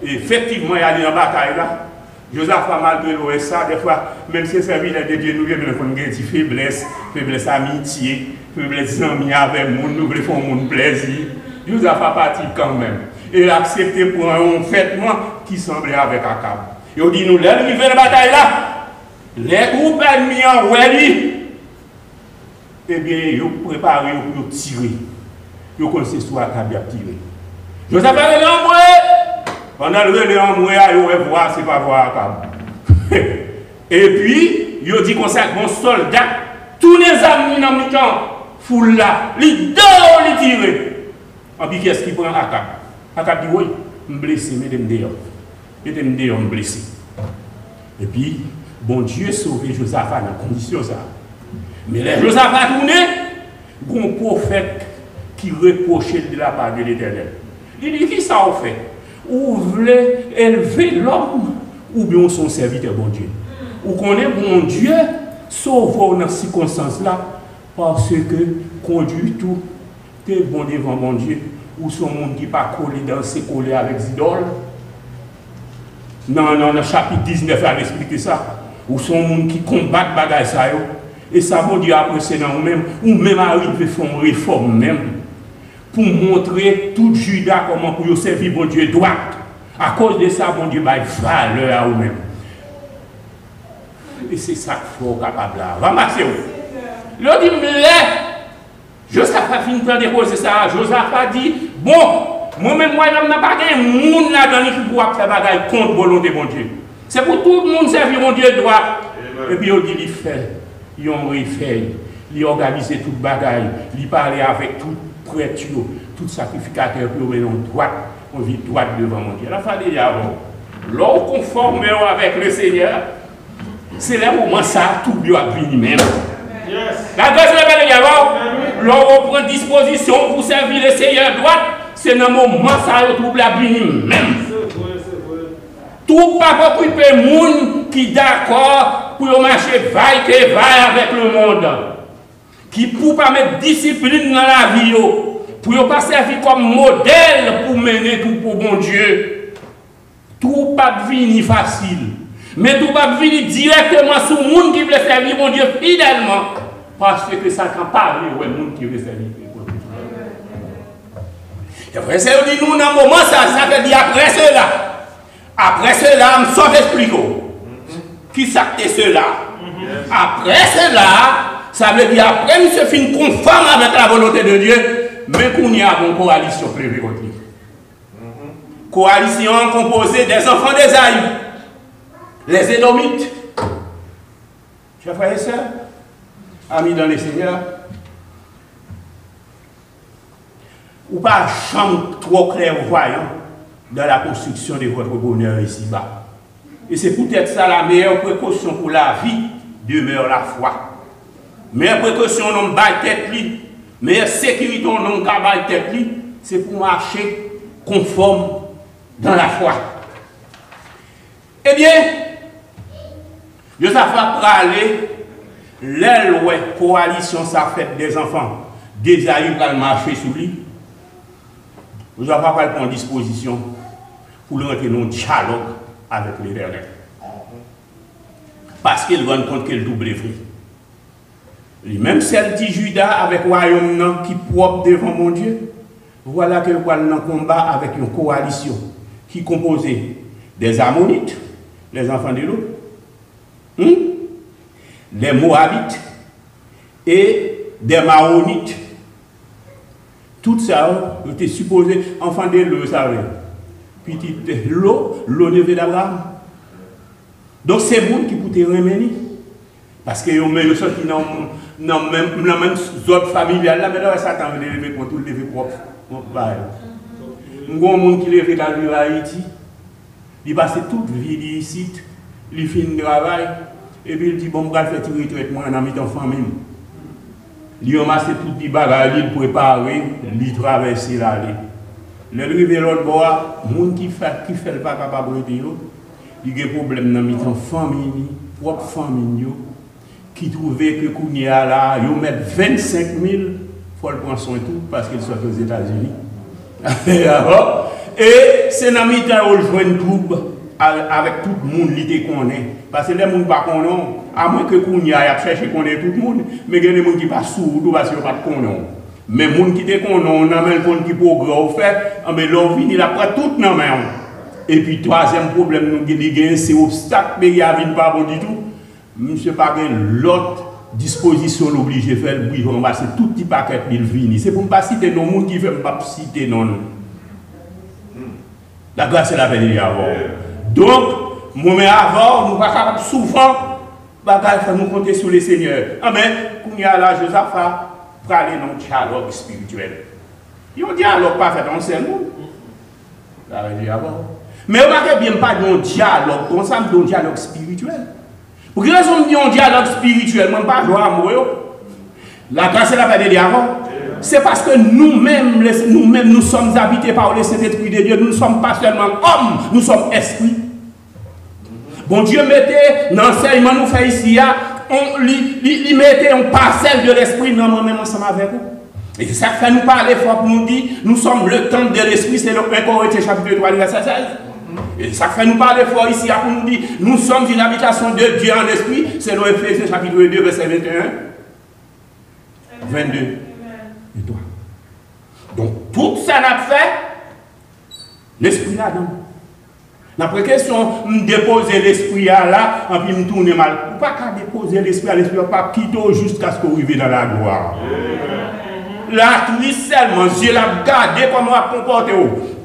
Effectivement, il y a des batailles là. Josaphat malgré ça, des fois, même si c'est serviteur de Dieu, nous voulons faire des faiblesses, faiblesse amitié, faiblesse amis avec nous, nous voulons faire un plaisir. Josaphat parti quand même. Et il a accepté pour un fêtement qui semblait avec Akab. Il dit, nous, là, nous la bataille là. Les groupes ennemis en Weli, eh bien, ils ont préparé pour tirer. Ils ont commencé sur Akab à tirer. Josaphat est l'envoyé. Pendant le relais en moyen, il va voir, c'est pas voir comme. Et puis, il dit qu'on ça, bon soldat, tous les amis dans le temps, foule là, les dehors, les tirer. Et puis, qu'est-ce qui prend Akab? Akab dit, oui, je suis blessé, mais je suis dehors. Je suis dehors, je suis blessé. Et puis, bon Dieu sauvé Josaphat dans la condition ça. Mais les Josaphat tourné, bon prophète qui reprochait de la part de l'Éternel. Il dit, qui ça on fait? Ou voulez élever l'homme, ou bien son serviteur, bon Dieu. Ou qu'on est bon Dieu, sauve dans ces circonstances-là, parce que conduit tout, t'es bon devant mon Dieu, ou son monde qui pas collé dans ses collés avec Zidol. Non, le chapitre 19 a expliqué ça. Ou son monde qui combat bagay ça yo. Et ça, bon Dieu, après c'est dans nous-mêmes, ou même arriver à faire une réforme même, pour montrer tout Judas comment pour servir bon Dieu droit. À cause de ça, bon Dieu, va valeur à vous-même. Et c'est ça qu'il faut capable là. Ramassez-vous. Le dit, Josaphat finit de déposer ça. Josaphat dit, bon, moi-même, moi, je n'ai pas de monde là-dedans qui pourra faire bagaille contre volonté bon Dieu. C'est pour tout le monde servir mon Dieu droit. Et puis, il dit, il fait, il refait, il organise toute bagaille, il parle avec tout prêtre, tout sacrificateur pour mener droite, on vit droite devant mon Dieu. La fin déjà avant. L'on conforme avec le Seigneur, c'est le moment ça, tout doit venir même. La grâce de Dieu, l'on prend disposition pour servir le Seigneur droite, c'est dans le moment ça, tout doit venir même. Tout pas occupé de monde qui d'accord pour marcher vaille que vaille avec le monde. Qui pour pas mettre discipline dans la vie, pour ne pas servir comme modèle pour mener tout pour bon Dieu. Tout pas venir facile. Mais tout pas venir directement sur le monde qui veut servir mon Dieu fidèlement. Parce que ça quand parler ouais monde qui veut servir. Et frère, c'est dit nous dans le moment ça veut dire après cela. Après cela, je me sauve expliquer. Qui s'acte cela? Après cela, ça veut dire après, nous se fin conforme avec la volonté de Dieu, mais qu'on y a une coalition prévue contre lui. Coalition composée des enfants d'Ésaïe, les Édomites. Chers frères et sœurs, amis dans les Seigneurs, ou pas chambre trop clairvoyant dans la construction de votre bonheur ici-bas. Et c'est peut-être ça la meilleure précaution pour la vie, demeure la foi. Meilleure précaution, on ne bat tête li, meilleure sécurité, on ne bat tête li, c'est pour marcher conforme dans la foi. Eh bien, Josaphat pralé, l'aile coalition ça fait des enfants, d'Ésaïe va marcher sous lui. Josaphat va prendre disposition pour rentrer dans un dialogue avec l'Éternel. Parce qu'il rend compte qu'il double vrai. Même celle de Judas avec le royaume qui propre devant mon Dieu, voilà qu'il va dans combat avec une coalition qui est composée des Ammonites, les enfants de Lot, des Moabites et des Maonites. Tout ça, était supposé enfant de Lot, vous savez. Petit Lot, neveu d'Abraham. Donc c'est vous qui pouvez remédier. Parce que vous sorti dans la même zone familiale, là, mais là, ça t'a levé pour tout lever propre. Un monde qui lève dans Haïti, il passe toute vie ici, il finit le travail, et puis il dit bon, je vais faire tirer traitement en ami de famille. Il ramasse tout les bagages, il prépare, il traverse l'allée. Le rive l'autre bois, les gens qui fait le pas capable de dire, il y a des problèmes dans la famille, propre famille, qui trouvaient que Kounia là, ils mettent 25 000, il faut le prendre soin de tout parce qu'ils sont aux États-Unis. Et c'est dans le temps où ils jouent une troupe avec tout le monde qui connaît. Parce que les gens ne connaissent pas, à moins que Kounia a cherché à connaître tout le monde, mais il y a des gens qui ne sont pas sourds parce qu'ils ne connaissent pas. Mais les gens qui te connaissent, on a même qui progrès fait, mais l'on vient, il apprend tout dans la main. Et puis, troisième problème, nous avons c'est l'obstacle, mais il n'y a pas bon du tout. Monsieur pas l'autre disposition obligé de faire le bruit, on va passer tout petit paquet de vignes. C'est pour ne pas citer nos gens qui ne veulent pas citer non. La grâce et la paix de avant. Donc, moi, avant, nous ne sommes pas souvent, nous compter sur les seigneurs. Amen. Quand il y a là, Josaphat, pour aller dans le dialogue spirituel. Il y a un dialogue pas fait en scène. La paix de avant. Mais on ne bien pas de dialogue, comme ça, un dialogue spirituel. Pour quelle raison on dit un dialogue spirituel, moi, pas jouer à moi. La grâce et la paix de avant. C'est parce que nous-mêmes, nous sommes habités par le Saint-Esprit de Dieu. Nous ne sommes pas seulement hommes, nous sommes esprits. Bon Dieu mettait dans l'enseignement nous fait ici, on mettait un parcelle de l'esprit dans moi-même ensemble avec vous. Et c'est ça qui fait nous parler fort pour nous dire, nous sommes le temple de l'esprit, c'est le 1 Corinthiens chapitre 3, verset 16. Et ça fait nous parler fort ici pour nous dire, nous sommes une habitation de Dieu en esprit, c'est le Éphésiens chapitre 2, verset 21, 22. Et toi. Donc, tout ça n'a fait, l'esprit là-dedans. Après question, je déposer l'esprit là, et puis je tourne mal. Vous ne pouvez pas déposer l'esprit à l'esprit, pas quitter jusqu'à ce que vous arrivez dans la gloire. Là, tout seulement, Dieu l'a gardé comment vous comporter.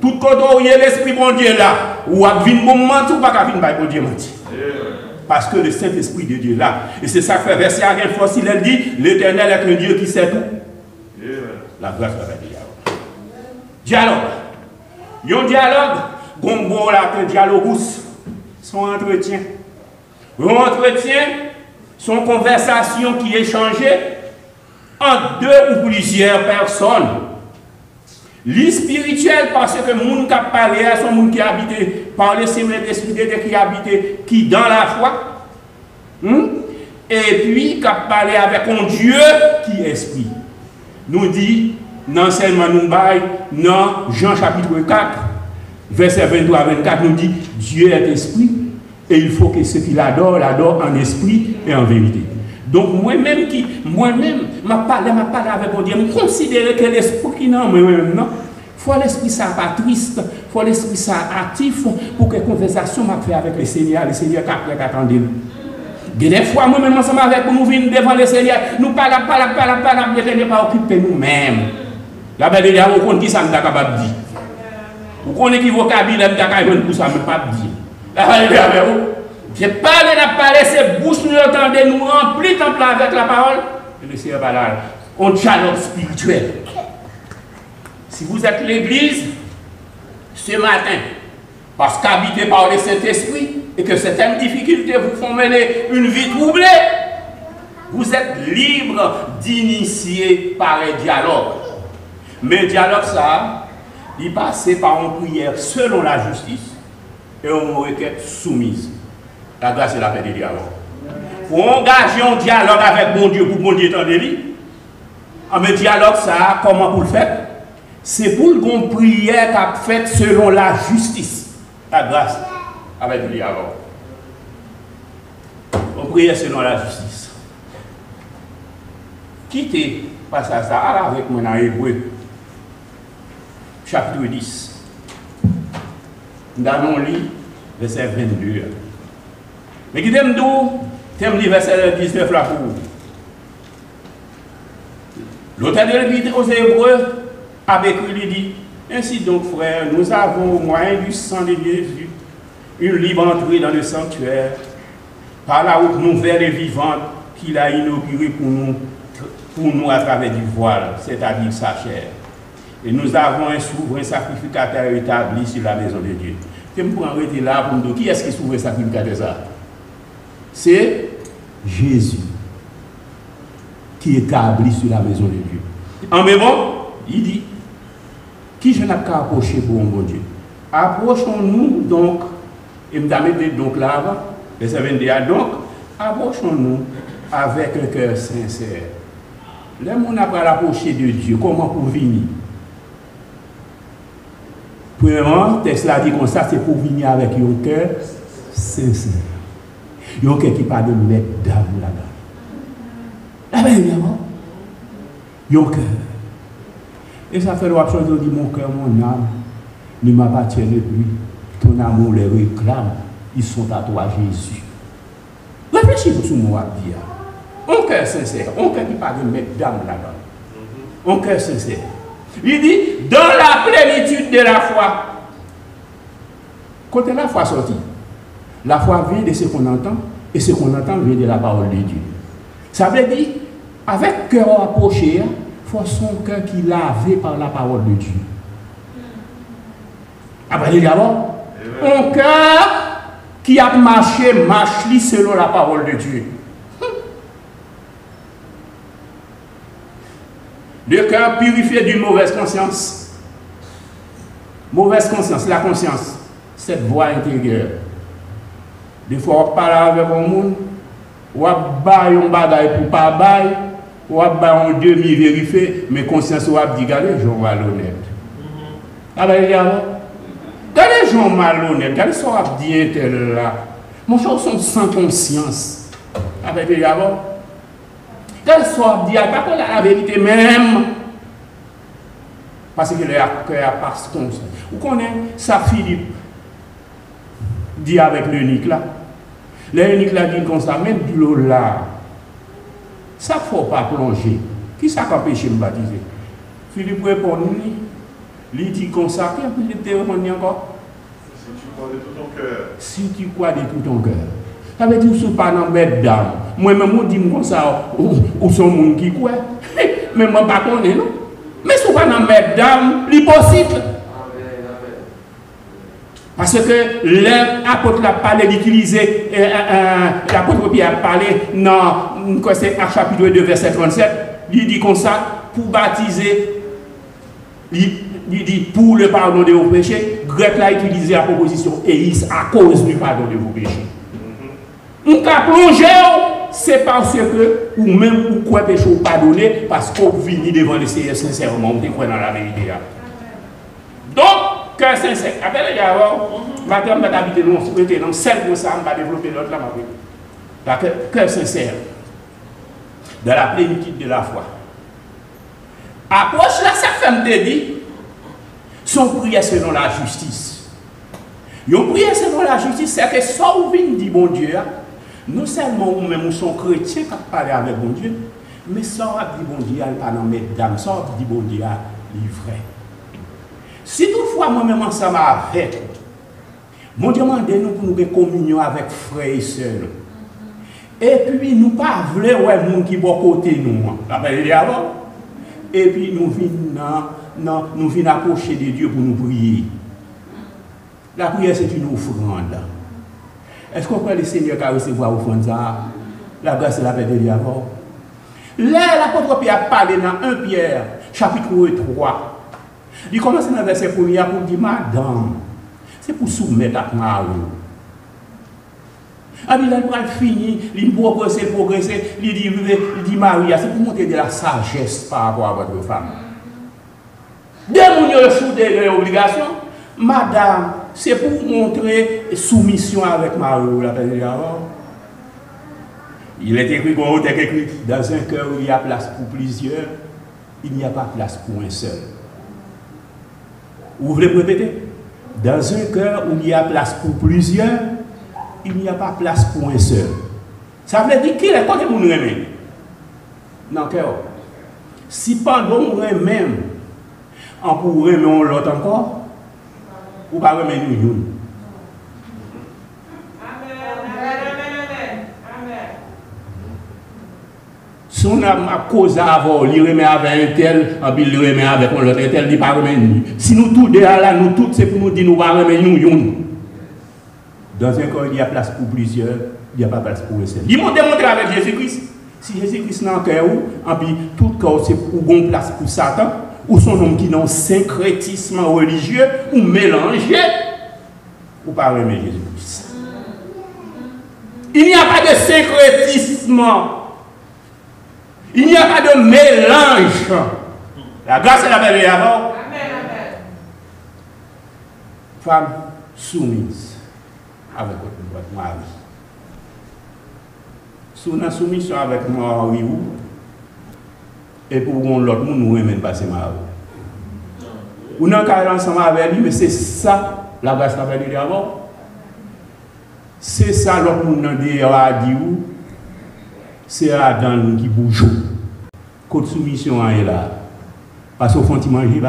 Tout quand il y a l'esprit bon Dieu là, ou à venir bon mentir, ou pas qu'à venir bon Dieu mentir. Parce que le Saint-Esprit de Dieu là. Et c'est ça que fait verset à fois, il dit, l'Éternel est un Dieu qui sait tout. La grâce de la dialogue. Il y a un dialogue, bon là, un dialogue, son entretien. Un entretien, son conversation qui est échangée entre deux ou plusieurs personnes. Les spirituels, parce que les gens qui parlent, sont les gens qui habitent par le Saint-Esprit de Dieu, qui habitent, qui dans la foi. Et puis, qui parlent avec un Dieu qui est esprit. Nous dit, non seulement nous bail, dans Jean chapitre 4, verset 23 à 24, nous dit, Dieu est esprit, et il faut que ceux qui l'adorent, l'adorent en esprit et en vérité. Donc moi-même, je parle avec mon Dieu, je considère que l'esprit qui n'a moi-même, non. Il faut l'esprit ça pas triste, il faut l'esprit ça actif, pour que la conversation m'a fait avec le Seigneur qui attend. Des fois, moi-même, ensemble avec nous, venons devant le Seigneur, nous parlons, ne pas occuper nous-mêmes. La belle de vous connaissez qui ça nous est capable de dire. Vous connaissez qui vocabulaire nous est capable de ça, mais pas de dire. La belle de vous. Je parle, c'est bouche, nous entendons, nous remplir temple avec la parole. Et le Seigneur parle, on dialogue spirituel. Si vous êtes l'église, ce matin, parce qu'habité par le Saint-Esprit, et que certaines difficultés vous font mener une vie troublée, vous êtes libre d'initier par un dialogue. Mais le dialogue, ça, il passe par une prière selon la justice et une requête soumise. La grâce et la paix de dialogue. Pour engager un dialogue avec bon Dieu, pour bon Dieu étant délit, mais le dialogue, ça, comment pour le faire? C'est pour une prière qui a faite selon la justice. La grâce avec le dialogue. On prie selon la justice. Quittez, passe à ça, avec moi dans Hébreu, chapitre 10. Nous allons lire verset 22. Mais qui t'aime d'où? T'aimes lire verset 19 là pour vous. L'auteur de l'Épître aux Hébreux avec lui dit, ainsi donc frères, nous avons au moyen du sang de Jésus une libre entrée dans le sanctuaire par la route nouvelle et vivante qu'il a inaugurée pour nous à travers du voile, c'est-à-dire sa chair. Et nous avons un souverain sacrificateur établi sur la maison de Dieu. Je me prends arrêter là pour me dire, qui est-ce qui est souverain sacrificateur ça? C'est Jésus qui est établi sur la maison de Dieu. En même temps, il dit, qui je n'ai qu'à approcher pour un bon Dieu? Approchons-nous donc, et me mettre donc là-bas, verset 21, donc, approchons-nous avec un cœur sincère. Là, on a pas l'approcher de Dieu, comment pour venir? Premièrement, texte là dit comme ça, c'est pour venir avec un cœur sincère. Il y a un cœur qui parle de mettre d'amour là-dedans. Ah ben évidemment, il y a un cœur. Et ça fait l'option de dire mon cœur, mon âme, ne m'appartiennent plus. Ton amour les réclame. Ils sont à toi, Jésus. Réfléchissez sur moi, dire. Un cœur sincère, un cœur qui parle de mettre d'amour là-dedans. Un cœur sincère. Il dit, dans la plénitude de la foi, Quand la foi sortit, la foi vient de ce qu'on entend, et ce qu'on entend vient de la parole de Dieu. Ça veut dire, avec cœur approché, il faut son cœur qui est lavé par la parole de Dieu. Après, d'abord, un cœur qui a marché, marche selon la parole de Dieu. Le cœur purifié d'une mauvaise conscience. Mauvaise conscience, la conscience, cette voix intérieure. Des fois, on parle avec un monde, on va un bagage pour pas bail, on va un demi vérifié, mais conscience, on va dire, regardez, gens malhonnêtes. Regardez, gens malhonnêtes, regardez ce qu'on va dire tel là. Mon cher, sont sans conscience. Regardez, regardez ce qu'on va dire, pas la vérité même. Parce que le cœur passe comme ça. Vous connaissez ça, Philippe dit avec l'eunuque là. L'eunuque là dit comme ça, même de l'eau là. Ça ne faut pas plonger. Qui ça qui empêche de me baptiser? Philippe répond, il dit comme ça, qui te répond encore? Si tu crois de tout ton cœur. Si tu crois de tout ton cœur. Ça veut dire que tu ne pas dans bête d'âme. Moi-même, je dis comme ça, ou son monde qui croit. Mais moi, je ne sais pas, non? Mais si vous pas dans bête d'âme, c'est possible. Parce que l'apôtre a parlé d'utiliser, l'apôtre Pierre a parlé dans chapitre 2, verset 37, il dit comme ça, pour baptiser, il dit pour le pardon de vos péchés, grec l'a utilisé la proposition éis à cause du pardon de vos péchés. On a plongé, c'est parce que, ou même ou quoi péché ou pardonné, parce qu'on vient devant le Seigneur sincèrement, on croit dans la vérité. Donc, cœur sincère. Après les gars, maintenant, je vais habiter dans celle de ça, on va développer l'autre là. Cœur sincère. Dans la plénitude de la foi. Approche là, sa femme te dit, son prière selon la justice. Yon prière selon la justice, c'est que ça ou vient dit bon Dieu, non seulement nous-mêmes sommes chrétiens qui parlent avec bon Dieu, mais ça on dit bon Dieu, il pas dans mes dames, ça on dit bon Dieu, il est vrai. Si toutefois moi-même ensemble avec, mon Dieu demande nous pour nous faire communion avec frères et sœurs. Et puis nous pas voulons ouais monde qui bon côté nous. Et puis nous venons approcher de Dieu pour nous prier. La prière c'est une offrande. Est-ce qu'on peut le Seigneur qui a recevoir l'offrande ça? La grâce et la paix de Dieu avant. Là, l'apôtre Pierre a parlé dans 1 Pierre, chapitre 3. Il commence dans le verset 1 pour dire, Madame, c'est pour soumettre à Marie. Ah, il a fini, il progresser, il dit Marie, c'est pour montrer de la sagesse par rapport à votre femme. Dès que vous avez soudé l'obligation, Madame, c'est pour montrer soumission avec Marie. Il est écrit, dans un cœur où il y a place pour plusieurs, il n'y a pas place pour un seul. Vous voulez me répéter? Dans un cœur où il y a place pour plusieurs, il n'y a pas place pour un seul. Ça veut dire qu'il est côté pour nous aimer. Dans le cœur. Si pendant nous même, on pourrait aimer l'autre encore, ou pas aimer nous. Si on a cause à avoir, il remet avec un tel, il remet avec un autre tel, il ne pas remet nous. Si nous tous là, nous tous, c'est pour nous dire nous ne pas remettre nous. Dans un corps, il y a place pour plusieurs, il n'y a pas place pour un seul. Ils m'ont démontré avec Jésus-Christ. Si Jésus-Christ n'a qu'un cœur, tout corps, c'est pour une place pour Satan, ou son homme qui n'a un syncrétisme religieux, ou mélangé, ou pas remettre Jésus-Christ. Il n'y a pas de syncrétisme. Il n'y a pas de mélange. La grâce est la paix avant. Femme soumise avec votre mari. Si on a soumission avec mari, et pour l'autre monde, nous ne passer mari. On a carré ensemble avec lui, mais c'est ça la grâce est la paix avant. C'est ça l'autre monde a dit. C'est Adam qui bouge. Côte soumission est là. Parce qu'au fond, il mange, il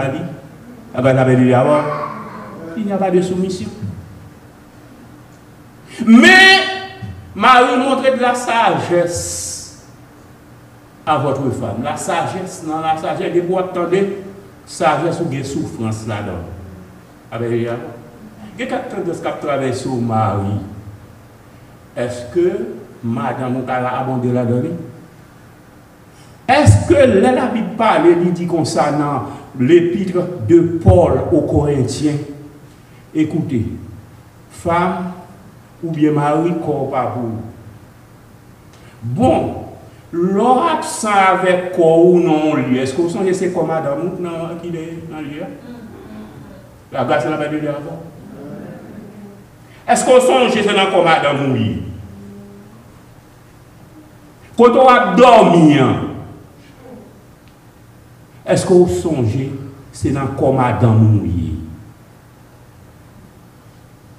n'y a pas de soumission. Mais, Marie montre de la sagesse à votre femme. La sagesse, dans la sagesse, vous attendez, sagesse ou des souffrances là-dedans. Avec les gars, quelqu'un qui travaille sur Marie, est-ce que madame a abondé là-dedans? Est-ce que la Bible parle, il dit concernant l'épître de Paul aux Corinthiens? Écoutez, femme ou bien mari, corps pas vous. Bon, l'or absent avec corps ou non lieu, est-ce que vous songez c'est comme madame qui est dans le lieu? La grâce de la Bible avant. Est-ce qu'on songe c'est dans comme madame ou lieu? Quand on a dormi, est-ce que vous songez c'est dans comme madame ou lieu?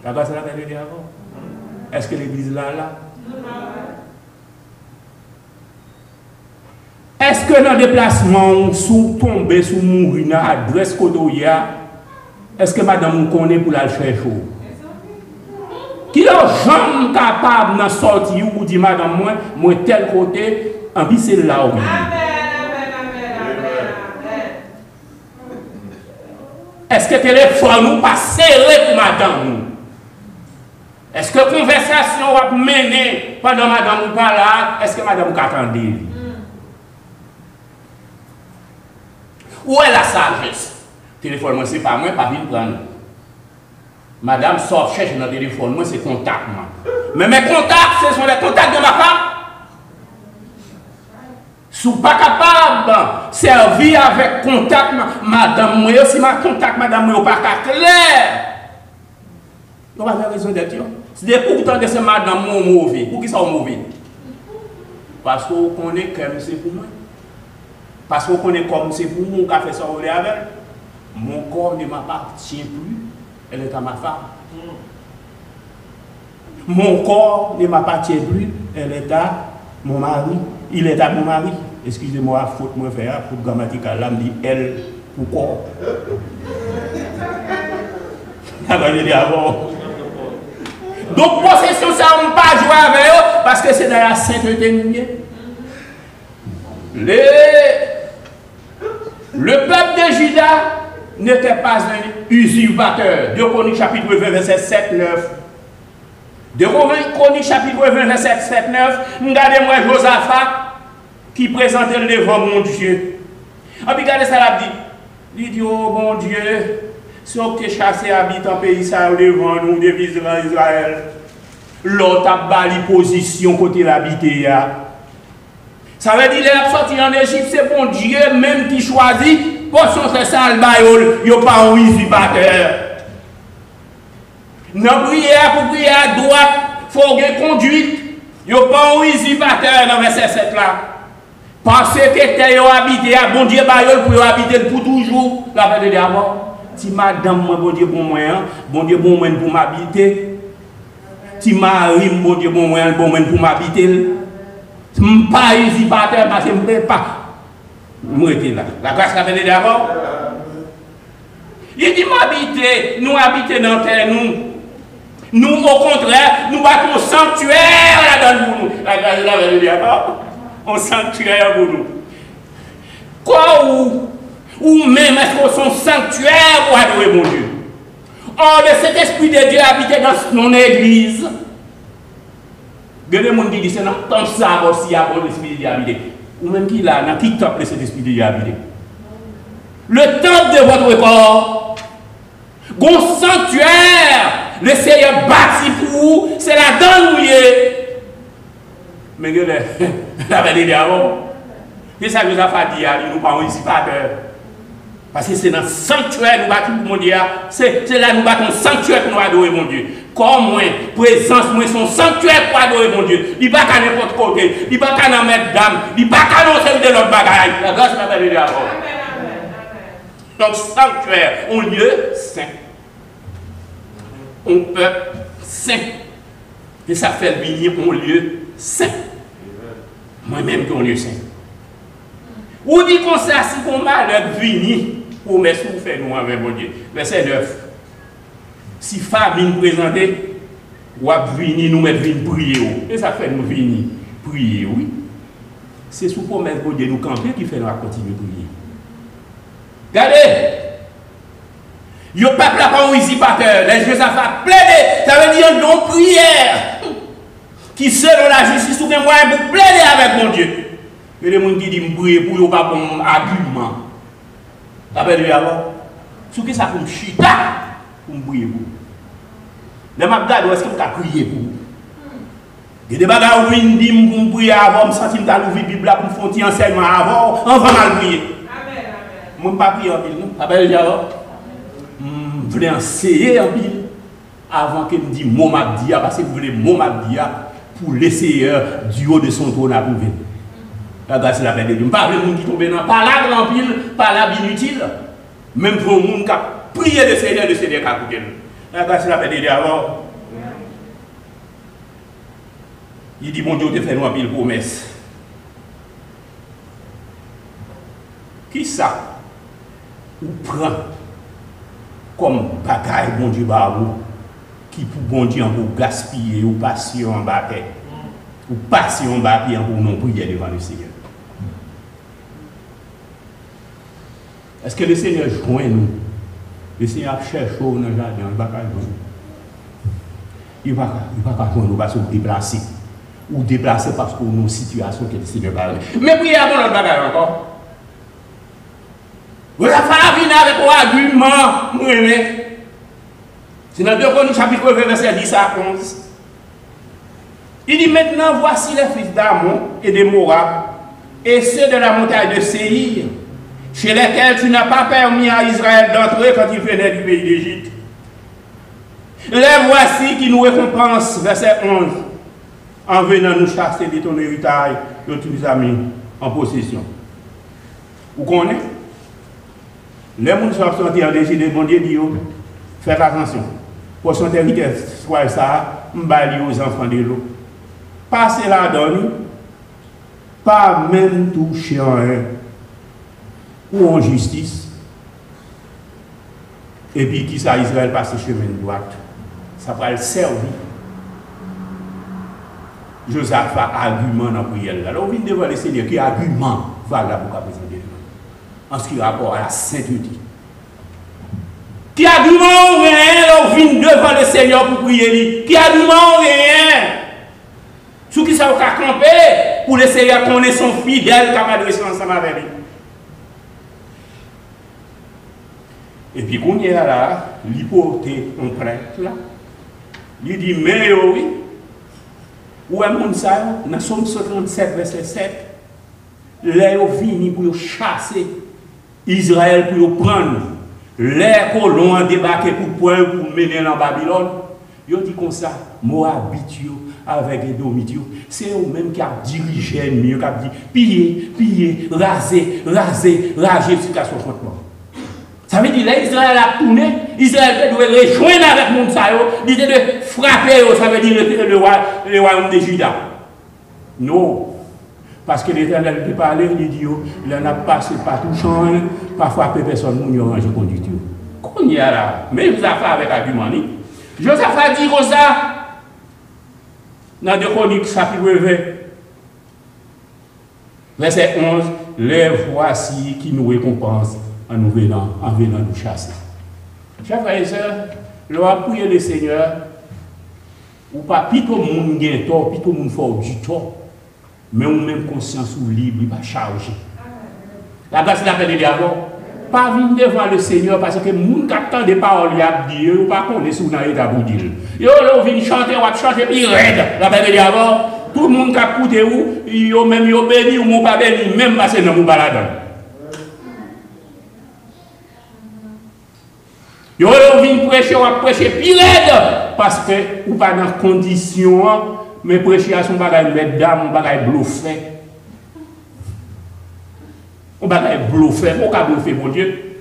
La grâce de la Bible avant. Est-ce que l'église là? Est-ce que dans le déplacement, sous tomber, sous mourir, dans l'adresse Kodoya, est-ce que madame vous connaît pour la chercher? Qui est jamais capable de sortir ou dire madame, moi tel côté, en plus c'est là où. Est-ce que le téléphone ou pas serré pour madame? Est-ce que la conversation va mener pendant madame ou pas là? Est-ce que madame vous attendez? Où est la sagesse? Téléphone, moi, c'est pas moi, pas venir prendre. Madame sort, cherche dans le téléphone, moi, c'est contact. Mais mes contacts, ce sont les contacts de ma femme. Si vous n'êtes pas capable de servir avec contact, madame, moi, si ma contact, madame, moi, pas clair. On va faire raison d'être. C'est pourtant que c'est madame, moi, mauvais. Pour qui ça mauvais? Parce qu'on connaît comme c'est pour moi. Parce qu'on connaît comme c'est pour moi, on fait ça au avec. Mon corps ne m'appartient plus, elle est à ma femme. Mon corps ne m'appartient plus, elle est à mon mari. Il est à mon mari. Excusez-moi, faute moi faire, faute grammaticale, là, me dit elle, pourquoi? Donc, possession, ça, on ne peut pas jouer avec eux, parce que c'est dans la sainteté de Dieu. Le peuple de Juda n'était pas un usurpateur. 2 Chroniques chapitre 20, verset 7, 9. 2 Chroniques chapitre 20, verset 7, 9. Regardez-moi Josaphat qui présentait devant mon Dieu. Et puis regardez ça, là, il dit, oh mon Dieu, si on te chassé habite en pays, ça devant nous, devise en Israël. L'autre a bali position côté l'habité. Ça veut dire qu'il est sorti en Égypte, c'est bon Dieu même qui choisit pour son ça le baïol, il n'y a pas un usurpateur. Dans prière pour prier à droite, il faut une conduite. Il n'y a pas un usurpateur dans verset 7 là. Parce que tu as habité, bon Dieu baïol pour habiter pour toujours. La veille de d'abord. Si madame, bon Dieu bon moyen, bon Dieu bon moyen pour m'habiter. Si mari, bon Dieu bon moyen pour m'habiter. Je ne suis pas usurpateur parce que je ne peux pas. Moi, j'étais là. La grâce qu'a fait d'abord. Il dit, nous habiter dans la terre, nous, au contraire, nous battons un sanctuaire là-dedans pour nous. La grâce qu'a fait d'abord. Un sanctuaire pour nous. Quoi ou même est-ce qu'on est un sanctuaire pour adorer mon Dieu? Or, cet esprit de Dieu habitait dans mon église. Il y a des gens qui disent que c'est dans ça aussi à l'esprit de Dieu habité. Ou même qui là, dans qui temple cet esprit de Dieu habité. Le temple de votre corps, un sanctuaire, le Seigneur bâti pour vous, c'est la donne où il est. Mais la vérité avant, c'est ça que nous avons dit, nous ne parlons pas peur. Parce que c'est dans le sanctuaire nous battons pour mon Dieu. C'est là nous battons sanctuaire pour nous adorer mon Dieu. Comme moi, présence, moi, son sanctuaire pour adorer mon Dieu. Il n'y a pas qu'à n'importe côté. Il n'y a pas qu'à n'en mettre dame. Il n'y a pas qu'à n'en faire de l'autre bagaille. La grâce de la vérité avant. Donc, sanctuaire, un lieu saint. Un peuple saint. Et ça fait venir un lieu saint. Moi-même, un lieu saint. Ou dit qu'on sait si qu'on malheur vini pour me souffrir nous avec mon Dieu. Verset 9. Si famine présentée, ou à venir nous mettre venir prier. Et ça fait nous venir prier, oui. C'est sous promesse de Dieu nous camper qui fait nous continuer de prier. Regardez! Le peuple n'a pas un usurpateur. Les Josaphat plaider. Ça veut dire non prière. Qui selon la justice ou bien moyen pour plaider avec mon Dieu. Et les gens qui disent prier pour eux pas comme argument. Ça veut dire alors. Ce qui ça comme chita pour prier pour. Les mabdades, est-ce que vous pouvez prier pour vous? Il y a des bagages où ils disent pour prier avant, je me sens que je vais ouvrir la Bible pour faire un enseignement avant, on va mal prier. Amen. Je ne vais pas prier en pile. Ça veut dire alors. Je voulais enseigner en pile avant que me dise mon mabdia parce que vous voulez mon mabdia pour laisser du haut de son trône à prouver. La grâce de la paix de Dieu. Je ne parle pas de gens qui tombent dans palabre en pile, palabre inutile. Même pour les gens qui ont prié le Seigneur qui a coupé. La grâce de la paix de Dieu alors. Il dit mon Dieu te fait nous en pile promesse. Qui ça? Ou prend comme bagaille bon Dieu barou qui pour bon Dieu pour gaspiller ou passer en bas ou passer en bas pour non prier devant le Seigneur. Est-ce que le Seigneur joint nous? Le Seigneur cherche dans le jardin, il ne va pas joindre. Il ne va pas joindre nous parce qu'on déplacer. Ou déplacer parce qu'on a une situation que le Seigneur va. Mais priez avant notre bagaille encore. Vous avez fait venir avec un argument, moi, c'est dans 2 Chroniques chapitre 20, verset 10 à 11. Il dit maintenant, voici les fils d'Amon et de Moab, et ceux de la montagne de Séir, chez lesquels tu n'as pas permis à Israël d'entrer quand il venait du pays d'Égypte. Les voici qui nous récompensent, verset 11, en venant nous chasser de ton héritage, que tu nous as mis en possession. Vous connaissez? Les gens qui sont sortis en décide de bon Dieu dit, faites attention. Pour son territoire, soit ça, m'bali aux enfants de l'eau. Passez la donne, pas même toucher en un ou en justice. Et puis qui ça, Israël passe chemin de droite. Ça va le servir. Josaphat argument dans la prière. Alors on vient devant le Seigneur qui argument valable pour présenter en ce qui rapport à la sainteté. Qui argument rien, on vient devant le Seigneur pour prier. Qui argument rien. Ceux qui sont campés pour le Seigneur connaît son fidèle qui va adresser ensemble avec lui. Et puis quand il est là, l'hypothèse on prête là. Il dit, mais oui, où est mon ça? Dans Somme 137, verset 7, là, ils viennent pour chasser Israël, pour prendre les colons à débarquer pour mener en Babylone. Ils dit comme ça, Moabitio avec les Domitio, c'est eux-mêmes qui ont dirigé l'ennemi, qui ont dit piller, piller, raser, raser, rager jusqu'à son fondement. Ça veut dire que Israël a tourné, Israël doit rejoindre avec mon sayo, il doit frapper, ça veut dire le royaume de Juda. Non. Parce que l'Éternel peut parler, il dit, il n'a pas tout changé, parfois personne n'a rangé conducteur. Qu'on y a là, mais vous avez fait avec argument. Josaphat dit comme ça, dans 2 Chroniques, chapitre 20, verset 11, les voici qui nous récompensent en venant nous chasser. Chers frères et sœurs, l'on prier le Seigneur, ou pas, puis tout le monde gagne tort, puis tout le monde fait du tort, mais on même conscience ou libre, il va charger. La grâce de la paix de Dieu, pas venir devant le Seigneur parce que les gens qui attendent des paroles, ils ont dit, ils ne connaissent pas si vous dire. Ils viennent chanter, ils vont chanter, puis ils raident. La paix de Dieu, tout le monde qui a écouté, ils ont même béni ou ils pas béni, même parce que nous ne baladons. Ils viennent prêcher, puis raident parce que vous n'êtes pas dans condition, mais prêcher à son bagage de dame, un bagage bluffé. On va bluffer, on va bluffer mon Dieu.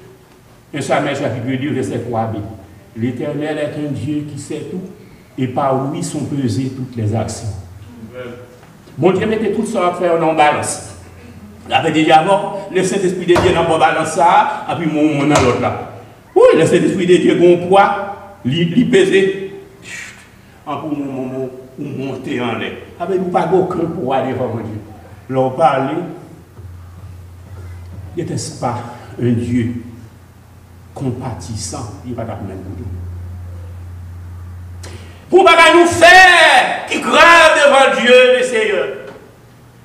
Et ça, chapitre 2, verset 3b. L'Éternel est un Dieu qui sait tout, et par lui sont pesées toutes les actions. Mon Dieu mettez tout ça à faire en balance. La paix de Dieu avant, le Saint-Esprit de Dieu dans la balance ça, et puis mon l'autre là. Oui, le Saint-Esprit de Dieu a un poids, il pèse. pour monter en l'air. Avec nous, pas aucun pour aller devant Dieu. Leur parler, n'était-ce pas un Dieu compatissant, il va pas même pour nous. Pour ne pas nous faire qui grave devant Dieu, le Seigneur.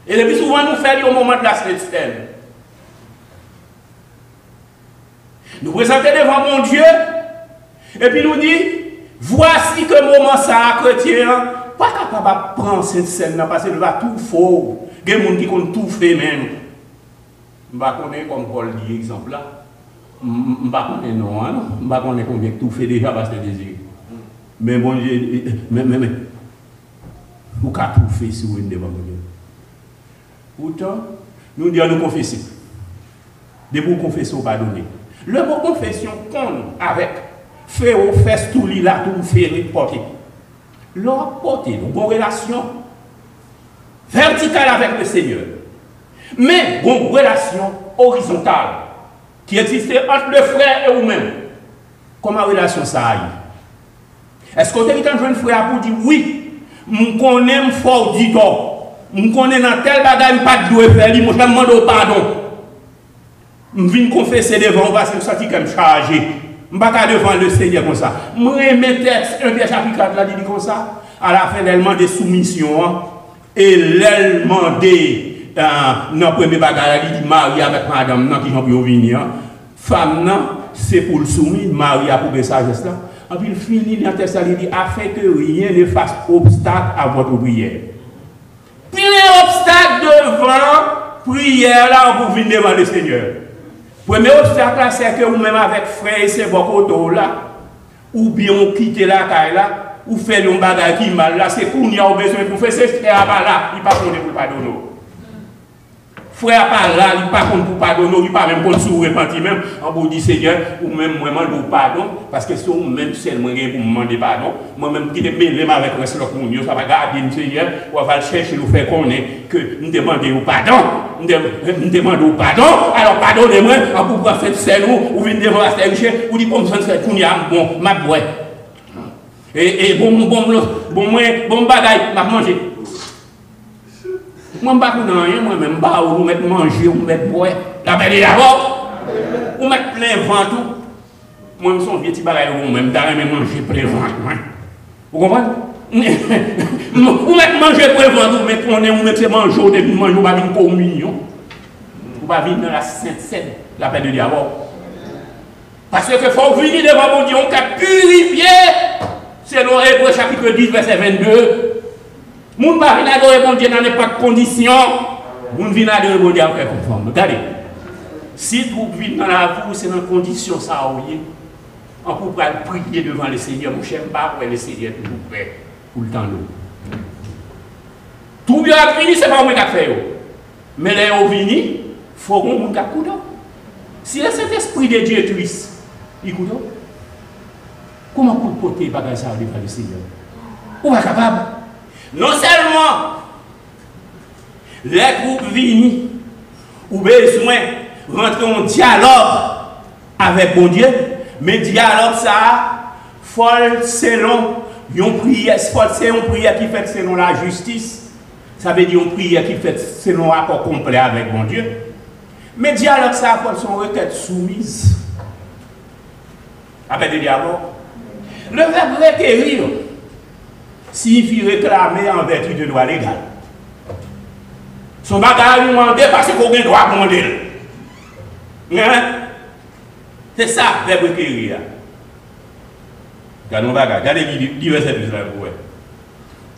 Et le plus souvent, nous faisons au moment de la Sainte Seine. Nous présentons devant mon Dieu, et puis nous dit, voici que moment ça, chrétien, pas capable de prendre cette scène, parce qu'il va tout faux. Il y a des gens qui ont tout fait même. Je ne sais pas comme Paul dit, exemple là. Je ne sais pas non, je ne sais pas combien tout fait déjà parce que désir. Mais bon Dieu, mais, vous avez tout fait si vous venez devant Dieu. Pourtant, nous disons nous confesser. De vous confesser ou pardonner. Le mot confession qu'on avec fait au fait tout li là tout fait porter. Leur porter une bonne relation verticale avec le Seigneur. Mais une relation horizontale qui existait entre le frère et vous-même. Comment relation ça aille? Est-ce qu'on est en train de frère pour dire oui, je connais fort du tort, je connais dans tel bagage, je pas de faire, je demande pardon. Je viens confesser devant vous parce que je me sens comme chargé. Je ne vais pas devant le Seigneur comme ça. Je remets le texte, 1 Pierre chapitre 4, là, dit comme ça. À la fin, l'élément de soumission et l'élément de dans le premier bagage, il dit Marie avec madame, qui ont pu venir. Femme, c'est pour le soumis, Marie pour le sagesse là. Et puis il finit dans le texte, il dit afin que rien ne fasse obstacle à votre prière. Puis les obstacles devant prière là pour venir devant le Seigneur. Premier obstacle c'est que vous-même avec frère et c'est beaucoup là, ou bien on quitte la caille là, ou fait un bagage qui mal là, c'est qu'on y a besoin pour faire ce frère pas là, il pas compter pour pardonner. Frère pas là, il pas compte pour pardonner, il pas même compte sur repentir même, en vous dit Seigneur, ou même moi demande pardon, parce que si vous même seulement pour me demander pardon, moi-même qui te mêlé avec le reste de l'autre, ça va garder le Seigneur, on va chercher nous faire connaître que nous demandons pardon, nous demandons pardon, alors pardonnez-moi, en pouvoir faire c'est nous, ou venir devant la terre, ou dit comme ça, c'est qu'on y a bon, ma boîte. Et bon bagaille, m'a mangé. Moi, je ne sais pas rien, moi-même, vous mettez manger, vous mettez boire, la belle est d'abord, vous mettez plein ventre. Moi, je suis un petit bagage, vous-même, d'ailleurs, manger plein ventre. Vous comprenez? Vous mettez manger plein ventre, vous mettez manger, vous manger, vous avez une communion. Vous avez dans la Sainte Seine, la paix de diable. Parce que il faut venir devant mon Dieu, on a purifié, selon Hébreux chapitre 10, verset 22. Moun pa vin adorer bon Dieu dans n'importe quelle condition, moun vin adorer bon Dieu avec conforme. Regardez, si vous vivez dans la vie, c'est dans condition ça, on peut prier devant le Seigneur. Mon cher, pas pour le Seigneur toujours prêt pour le temps de tout bien fini, c'est pas moi qui fait. Mais les gens viennent, il faut qu'on ait un coup d'eau. Si le Saint-Esprit de Dieu est triste, il coup d'eau. Comment vous porter les bagages devant le Seigneur? Vous êtes capable? Non seulement les groupes viennent ou besoin de rentrer en dialogue avec bon Dieu, mais dialogue ça, faut selon une prière, c'est une prière qui fait selon la justice, ça veut dire une prière qui fait selon un accord complet avec bon Dieu. Mais dialogue ça, faut son requête soumise avec des dialogues. Le verbe requérir signifie réclamer en vertu de droit légal. Son bagage lui demander parce qu'on a le droit de demander. Hein? C'est ça, le verbe requérir. Regardez mon bagage, regardez le verset plus là pour vous.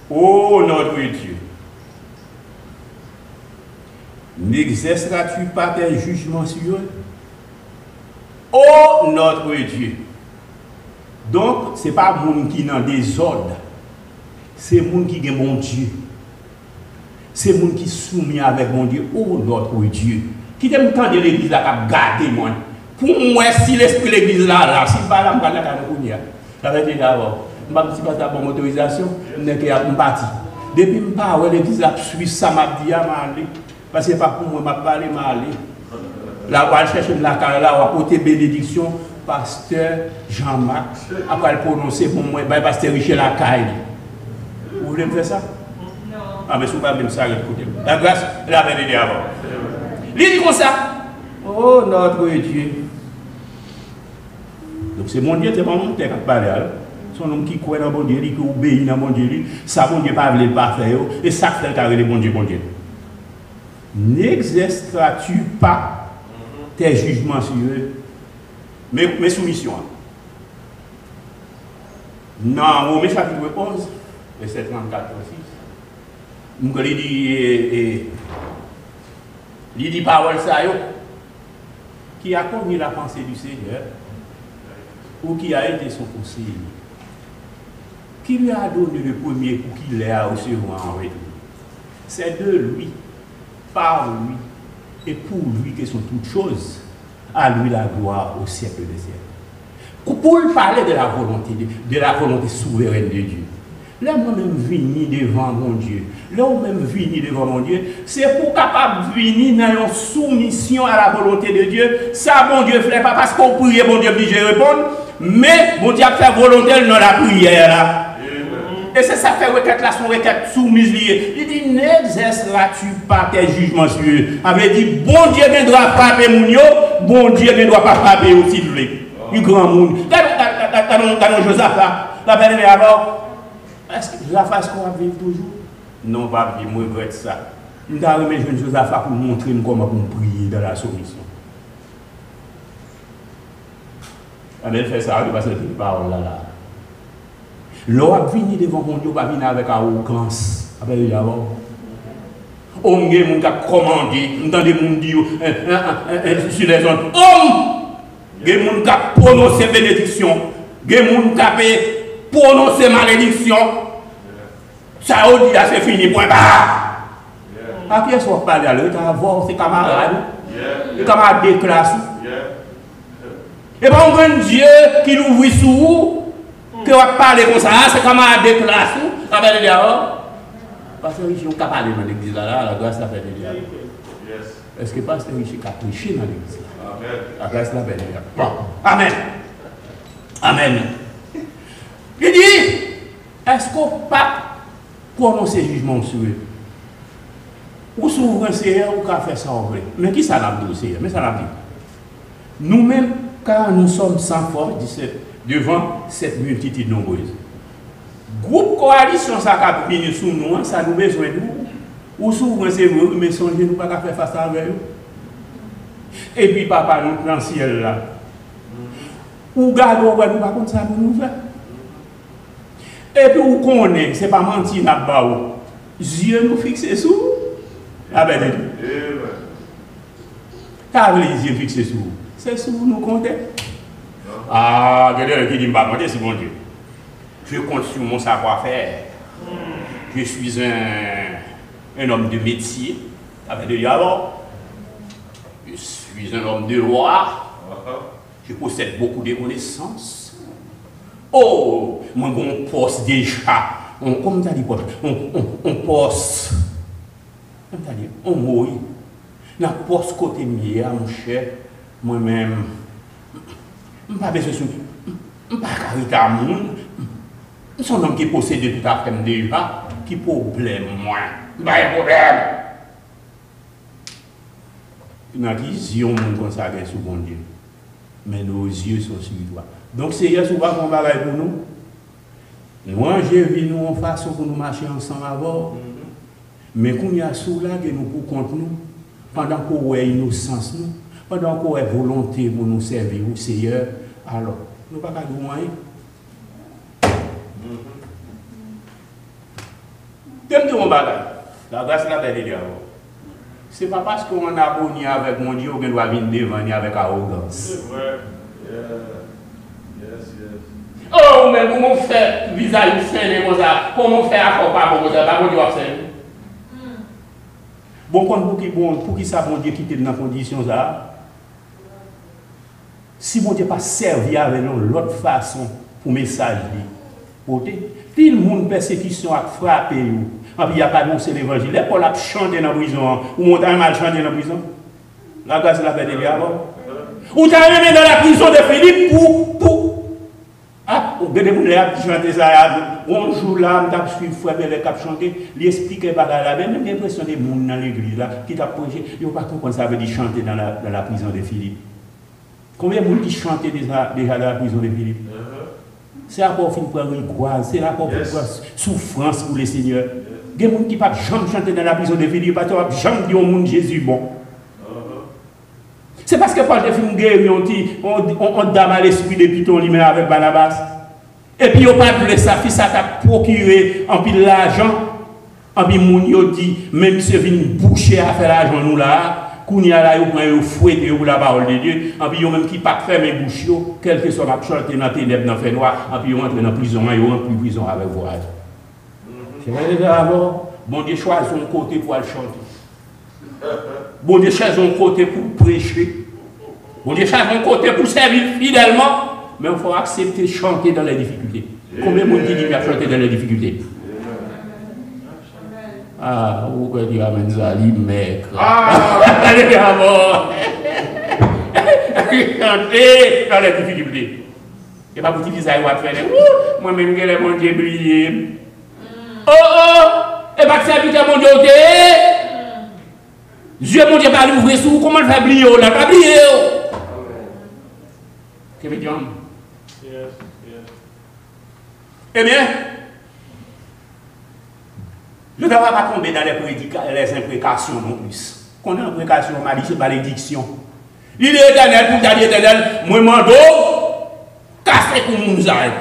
Oh notre Dieu, n'exerceras-tu pas tes jugements sur eux? Oh notre Dieu. Donc, ce n'est pas le monde qui est dans des désordre. C'est le monde qui est mon Dieu. C'est le monde qui est soumis avec mon Dieu. Oh notre Dieu. Qui t'aime tant de l'église là, qui a gardé moi. Pour moi, si l'esprit de l'église là, si pas là, je vais aller ça va être d'abord. Je ne sais pas si c'est une autorisation, je ne suis pas parti. Depuis que je parle, l'église là, je suis ça, je dis à aller. Parce que ce n'est pas pour moi, je vais parler, je vais aller. Là, on va chercher la carrière, là, on va porter bénédiction. Pasteur Jean-Marc, après le prononcer pour moi, pasteur Richel Lacaille. voulez me faire ça? Non. Ah, mais si vous ne pouvez pas ça, écoutez. La grâce, la vérité avant. Il dit comme ça. Oh, notre Dieu. Donc c'est mon Dieu, c'est pas mon Dieu qui parle. Son homme qui croit dans mon Dieu, qui obéit dans mon Dieu, ça mon Dieu pas veut pas faire, et ça fait carré le bon Dieu, bon Dieu. N'exerceras-tu pas tes jugements sur eux, mes soumissions? Non, Romains chapitre 11, verset 34 aussi. Il dit parole ça, qui a connu la pensée du Seigneur, ou qui a été son conseiller, qui lui a donné le premier coup qu'il a recevoir en retour. C'est de lui, par lui, et pour lui que sont toutes choses. À lui la gloire au siècle des siècles. Pour parler de la volonté souveraine de Dieu. Là, moi-même venu devant mon Dieu. Là, moi-même venu devant mon Dieu, c'est pour capable venir dans une soumission à la volonté de Dieu. Ça, mon Dieu, fait pas parce qu'on prie, mon Dieu, obligé de répondre, mais mon Dieu a fait volonté dans la prière. Là. Et c'est ça fait requête là, son requête soumise liée. Il dit, n'exerceras-tu pas tes jugements sur eux? Avait dit, bon Dieu ne doit pas frapper mon yo, bon Dieu ne doit pas frapper aussi de lui. Du grand monde. Dans Josaphat, la belle alors, est-ce que Josaphat, est-ce qu'on va vivre toujours? Non, pas vivre, moi je regrette ça. Je vais remettre Josaphat pour montrer comment on prier dans la soumission. Elle fait ça, elle va se dire parole là. L'homme vient devant mon Dieu, va venir avec arrogance. On a des gens qui ont commandé, on a des gens qui ont sur les zones. Des gens qui ont prononcé bénédiction, des gens qui ont prononcé malédiction. Ça a dit, c'est fini, point barre. À qui est-ce qu'on parle à l'heure? Tu vas voir ses camarades, les camarades de classe. Et bien, on veut Dieu qui nous ouvre sous vous. Que va parler comme ça, c'est comme un déclasse, ça va dire parce que Richie, on peut parler dans l'église là, la grâce la fait dire. Est-ce que Pasteur Richie a prêché dans l'église? La grâce la fait dire. Bon, Amen. Amen. Il dit, est-ce qu'on peut prononcer jugement sur eux? Ou souverain Seigneur, ou qu'à faire ça en vrai? Mais qui ça l'a dit, Seigneur? Mais ça l'a dit. Nous-mêmes, car nous sommes sans force, 17. Devant cette multitude nombreuse. Groupe coalition, ça a venu sous nous, ça nous besoin de nous. Ou souvent, c'est vous, mais songez nous pas faire face avec eux. Et puis, papa, nous dans le ciel là. Ou gardons, nous pas comme ça pour nous faire. Et puis, où qu'on est, c'est pas mentir là-bas. Dieu nous fixe sous. Ah ben, t'as les yeux fixés sous. C'est sous nous compter. Ah, quelqu'un qui dit, c'est mon Dieu. Je compte sur mon savoir-faire. Je suis un homme de métier. Avec de dialogue. Je suis un homme de loi. Je possède beaucoup de connaissances. Oh, moi, on poste déjà. Comme tu as dit, on poste. Comme tu as dit, on mouille. La poste côté mieux, mon cher, moi-même. Je ne pas besoin de ça. Je ne pas carité à monde. Je suis un homme qui possède tout à fait déjà. Qui problème, moi? Pas de problème. Une vision comme ça sur mon Dieu. Mais nos yeux sont sur toi. Donc, c'est hier souvent qu'on va pour nous. Moi, j'ai vu nous en façon pour nous marcher ensemble avant. Mais quand il y a sous là, que nous pour contre nous, pendant qu'on ait innocence, nous, pendant qu'on ait volonté pour nous servir au Seigneur, alors, nous ne pouvons pas faire de moyens. T'aimes de mon bagage. La grâce la belle idée. Ce n'est pas parce qu'on a abonné avec mon Dieu qu'on doit venir devant avec arrogance. Oh, mais comment faire visage sain comme ça? Comment faire accord pas comme ça? Pas bon Dieu observe. Bon, pour qui ça, bon Dieu quitte dans la condition ça? Si mon Dieu pas servi avec nous l'autre façon pour message porter, puis le monde persécution a frappé vous. Il n'y a pas annoncé l'évangile. Pour la chanter dans la prison, ou monter mal chanter dans la prison. La grâce de la paix de Dieu avant. Ou tu as remis dans la prison de Philippe pour des gens qui chantent ça, un jour là, je suis suivi frère Belle qui a chanté, il explique pas là, même l'impression des gens dans l'église là, qui t'a posé, ils n'ont pas compris ça veut dire chanter dans la prison de Philippe. Combien de gens qui chantaient déjà dans la prison de Philippe? C'est rapport pour prendre une croix, c'est rapport pour prendre souffrance pour les seigneurs. Il y a des gens qui ne peuvent jamais chanter dans la prison de Philippe, parce qu'ils ne peuvent jamais dire au monde Jésus bon. C'est parce que Paul a fait une guerre, on dame à l'esprit de Python lui-même avec Barnabas. Et puis, on n'a pas de sa fille, ça t'a procuré en pile l'argent. En puis, moun yo dit, même si vient boucher à faire l'argent, nous là, qu'on y a là, on prend fouette pour la parole de Dieu. En puis, même qui pas faire mes bouches, quel que soit ma chanter dans les ténèbres, dans le fait noir, en puis, on entre dans la prison, on rentre en prison avec vous. C'est vrai, d'abord, bon Dieu choisit son côté pour aller chanter. Bon Dieu choisit son côté pour prêcher. Bon Dieu choisit son côté pour servir fidèlement. Mais il faut accepter de chanter dans les difficultés. Combien de monde qui dit qu'il a chanté dans les difficultés? Ah, vous pouvez dire Amen Zali, mec. Allez, d'abord. Chanter dans les difficultés. Et pas pour dire que ça va faire. Moi-même, je vais mon Dieu briller. Oh, et pas que ça habite mon Dieu. Dieu, mon Dieu, pas l'ouvrir sous. Comment le faire briller? Là, pas briller. Que me dit? Eh bien, je ne vais pas tomber dans les imprécations non plus. Quand on a une imprécation, on m'a dit c'est malédiction. Il est éternel pour garder éternel, moi je m'en casser pour nous arrêter.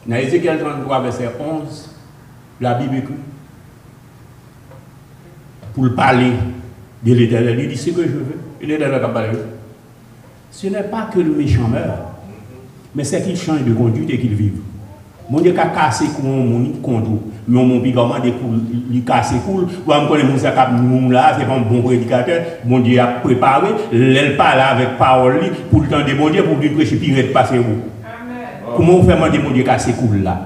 Dans Ézéchiel 33, verset 11, la Bible écrit, pour parler de l'éternel, il dit ce que je veux. Il est dans le parler. Ce n'est pas que le méchant meurt, mais c'est qu'il change de conduite et qu'il vive. Mon Dieu a cassé mon contre, mais mon bigament il casse cool. Ou encore les gens qui là, c'est pas un bon prédicateur. Mon Dieu a préparé, elle parle avec parole pour le temps de mon Dieu pour lui prêcher pire de passer où. Comment vous faites demander mon Dieu casser cool là?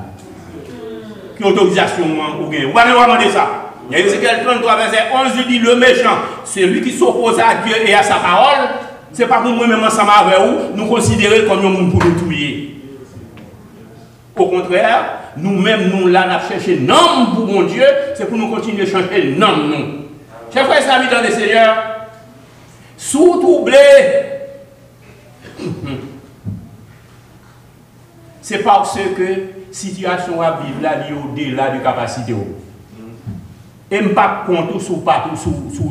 Qui autorisation ou bien? Vous allez demander ça. Il y a Ézéchiel 33 verset 11 il dit le méchant, c'est lui qui s'oppose à Dieu et à sa parole. C'est pas pour nous-mêmes ensemble avec vous, nous considérer comme un monde pour nous tuer. Au contraire, nous-mêmes, nous là, nous cherchons un nom pour mon Dieu, c'est pour nous continuer à chercher le nom, nous. Chers frères et amis dans le Seigneur, sous troublé, c'est parce que situation à vivre là, au-delà de capacité. Et je ne pas compte sous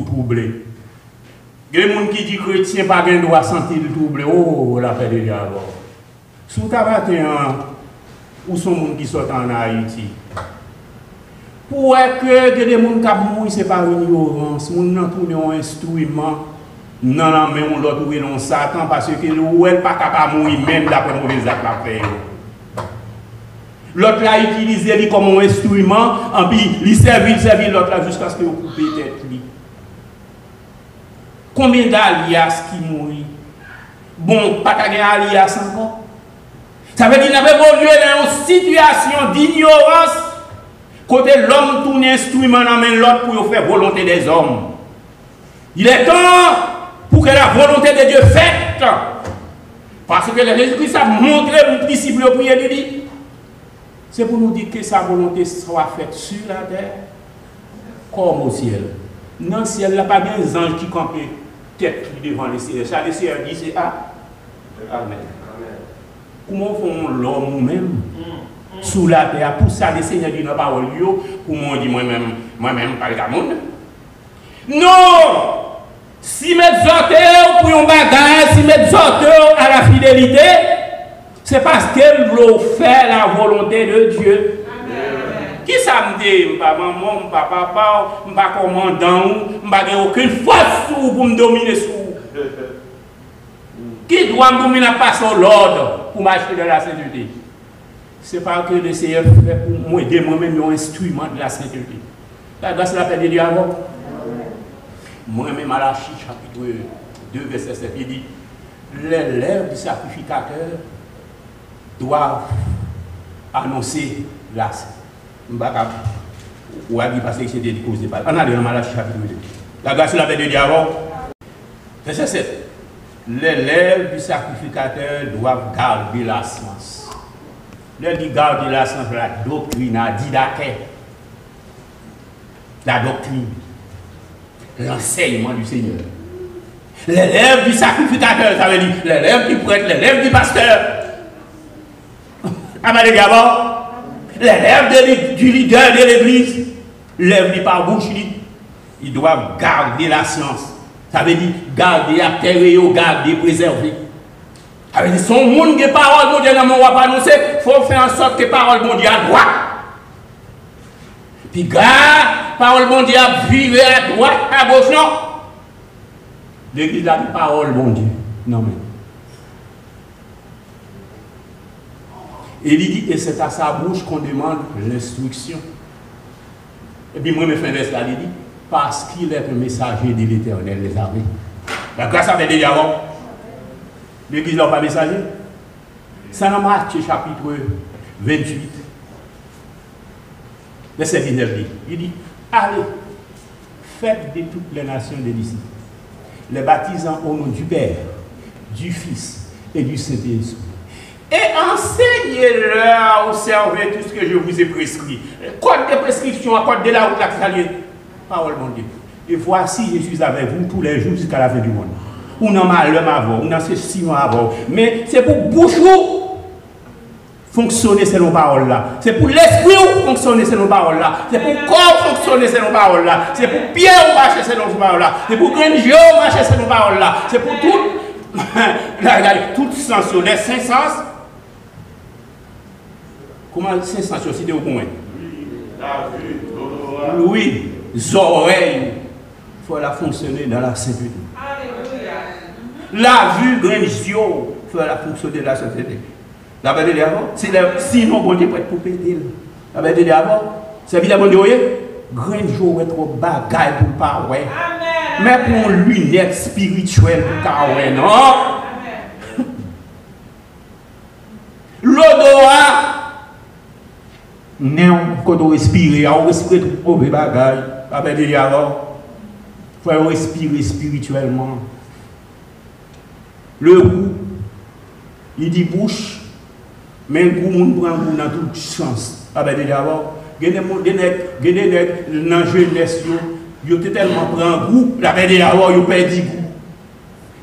troublé. Il y a des gens qui disent que chrétien pas de droit sentir le trouble. Oh, la paix de Dieu alors. Sous ta 21, où sont les gens qui sortent en Haïti? Pour que des gens qui mourent, ce n'est pas une ignorance. Les gens qui ont un instrument, non, non, mais on l'autre ou Satan, parce que l'on n'est pas capable de mourir même d'après mauvais actes à faire. L'autre l'a utilisé comme un instrument, et puis il servit l'autre là jusqu'à ce qu'il coupe la tête. Combien d'alias qui mourent? Bon, pas qu'à gagner alias encore. Ça veut dire qu'il avait évolué dans une situation d'ignorance, côté l'homme tourne instrument dans main l'autre pour faire volonté des hommes. Il est temps pour que la volonté de Dieu faite. Parce que le Jésus-Christ a montré mon disciple au prier de lui. C'est pour nous dire que sa volonté soit faite sur la terre comme au ciel. Dans le ciel, il n'y a pas des anges qui campent tête devant les cieux. Ça, les cieux disent c'est Amen. Comment font l'homme nous-mêmes sous la terre? Pour ça, les seigneurs disent dans la parole, pour moi, dit moi-même, par le monde. Non! Si mes auteurs pour un bagage, si mes auteurs à la fidélité, c'est parce qu'elle veut faire la volonté de Dieu. Qui ça me dit? Pas maman, pas papa, pas commandant, pas aucune force pour me dominer sous. Qui doit me dominer pas sur l'ordre pour marcher dans la sainteté? C'est pas que le Seigneur fait pour moi aider moi-même un instrument de la sainteté. La grâce de la paix de Dieu avant. Moi-même, Malachie, chapitre 2, verset 7, il dit les lèvres du sacrificateur doivent annoncer la ou à dire parce que c'est des causes de parole. On a dans Malachie chapitre 2. La grâce de la paix de Dieu avant. Verset 7. les lèvres du sacrificateur doivent garder la science. Le dit garder la science, la doctrine a dit la doctrine, l'enseignement du Seigneur. Les lèvres du sacrificateur, ça veut dire les lèvres du prêtre, les lèvres du pasteur. Les lèvres du leader de l'église, lèvres par bouche, ils doivent garder la science. Ça veut dire garder la terre et garder, préserver. Ça veut dire son monde qui parole, mon Dieu, dans mon roi annoncé, il faut faire en sorte que parole, mon Dieu, à droite. Puis garde, parole, mon Dieu, à virer à droite, à gauche, non. L'église a dit parole, mon Dieu. Non, mais. Et il dit, et c'est à sa bouche qu'on demande l'instruction. Et puis moi, je me fais un là, il dit, parce qu'il est un messager de l'Éternel, les armées. La grâce avait déjà avant. L'église n'a pas messager. Ça dans Matthieu chapitre 28, verset 19. Il dit, allez, faites de toutes les nations des disciples, les baptisant au nom du Père, du Fils et du Saint-Esprit. Et enseignez-leur à observer tout ce que je vous ai prescrit. Code de prescription, code de la route, la saluer. Parole mon Dieu. Et voici, je suis avec vous tous les jours jusqu'à la fin du monde. Ou non malheur avant, ou non c'est 6 mois avant. Mais c'est pour bouche fonctionner selon parole là. C'est pour l'esprit fonctionner selon parole là. C'est pour corps fonctionner selon parole là. C'est pour pied marcher selon parole là. C'est pour grain de marcher selon parole là. C'est pour tout. Là, regardez, tout sens, les 5 sens. Comment 5 sens, c'est au point? La vue, l'odorat. Oui, les oreilles. Il faut la fonctionner dans la sainteté. La vue, grain de yeux, il faut la fonctionner dans la sainteté. La bête de l'avant, sinon, bon Dieu, pour péter. La bête de l'avant, c'est évidemment de vous, grain de yeux est trop bagaille pour ne pas ouais. Mais pour une lunette spirituelle pour pas ouais, non? L'odorat, non, quand on respire, on respire tout mauvais bagaille. La bête de l'avant, il faut respirer spirituellement. Le goût, il dit bouche, mais le goût, on prend goût dans toute chance. Ah ben déjà, il y a des nègres dans la jeunesse, ils ont tellement pris un goût, là ben déjà, ils ont perdu goût.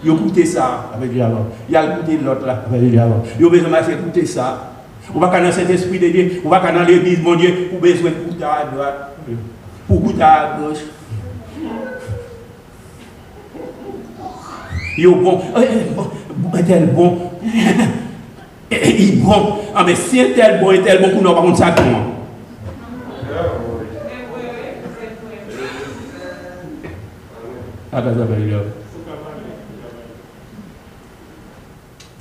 Ils ont goûté ça, ah ben déjà, il y a goûté l'autre là, ah ben déjà, ils ont besoin de goûter ça. On va dans cet esprit de Dieu, on va dans l'église, mon Dieu, pour besoin de goûter à droite, pour goûter à gauche. Yo bon, tel bon, il bon. Ah mais si un tel bon et tel bon, qu'on n'a pas contre ça tout. Ah ben ça va bien.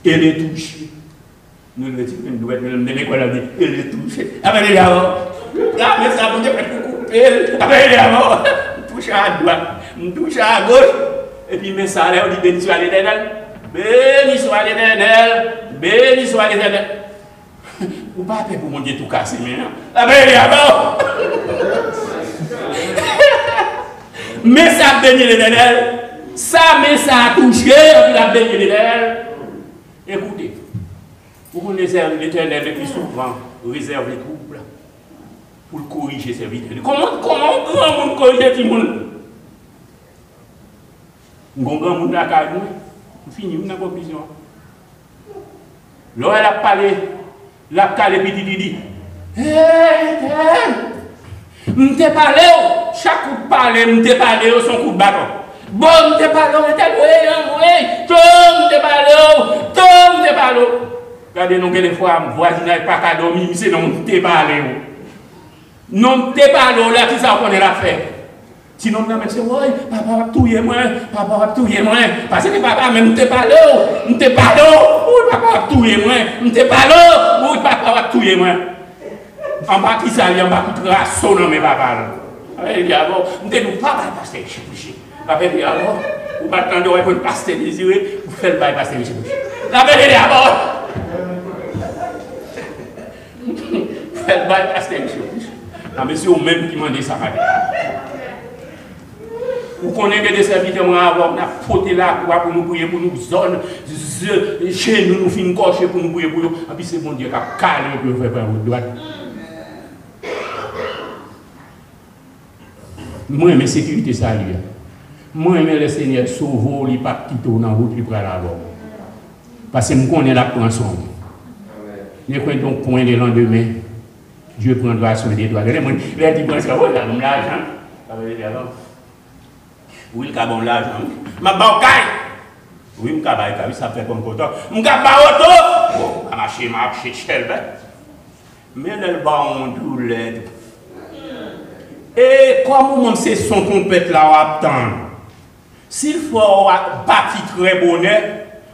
Et les touches. Nous le disons, nous devons l'école à dire, et les touches. Ah ben les gars, là mais ça vous dit que couper. Ah ben les gars, touche à droite, touche à gauche. Et puis, mais ça, on dit béni soit l'Éternel, béni soit l'Éternel, béni soit l'Éternel. Vous ne pouvez pas pour mon Dieu tout casser, mais la béni d'abord. Mais ça béni l'Éternel, ça, mais ça a touché, la béni l'Éternel. Écoutez, pour qu'on réserve l'Éternel le plus souvent, réserve les troubles pour le corriger ses vies. Comment grand monde corriger tout le monde? Grand monde la caille, nous finissons dans la conclusion. Là, elle a parlé, la caille et puis il dit, m'te parlé, chaque coup de parler, m'te parlé, son coup de bâton. Bon, m'te parlé, m'te parlé. Regardez, nous, des fois, voisinage pas qu'à dormir, c'est non, m'te parlé. Non, m'te parlé, là, qui ça qu'on est la fait. Sinon, on a dit, oui, papa va touiller moi, papa va touiller moi. Parce que papa, mais m'te parlé, oui, papa va touiller moi, m'te parlé, oui, papa va touiller moi. En bas qui s'allie, en bas qui trace, non, mais papa. Il dit, alors, m'te nous papa, pasteur, chez Papa dit, alors, vous m'attendez pour une pasteur désiré, vous faites le bail pasteur, chez La belle dit, alors, vous faites le bail pasteur, chez Ah, mais c'est vous-même qui m'en dit ça, Vous connaissez des serviteurs, on a poté la croix pour nous prier, pour nous zone, chez nous, nous finissons cocher pour nous prier pour nous. Et puis c'est bon Dieu qui a calé pour faire par votre droite. Moi, j'aime la sécurité, ça lui. Moi, j'aime le Seigneur sauver, il ne pas quitter dans la route, il prend la mort. Parce que je connais la pension. Je connais donc point de lendemain. Dieu prendra soin des doigts. Les gens disent, oh, il a l'argent. Oui, il a bon l'argent. Ma bancaille. Oui, il a ça fait comme content. Il a auto. Bon, il a marché, mais le bon douleur. Et comme c'est son compète là, on attend. S'il faut bâtir très bonheur,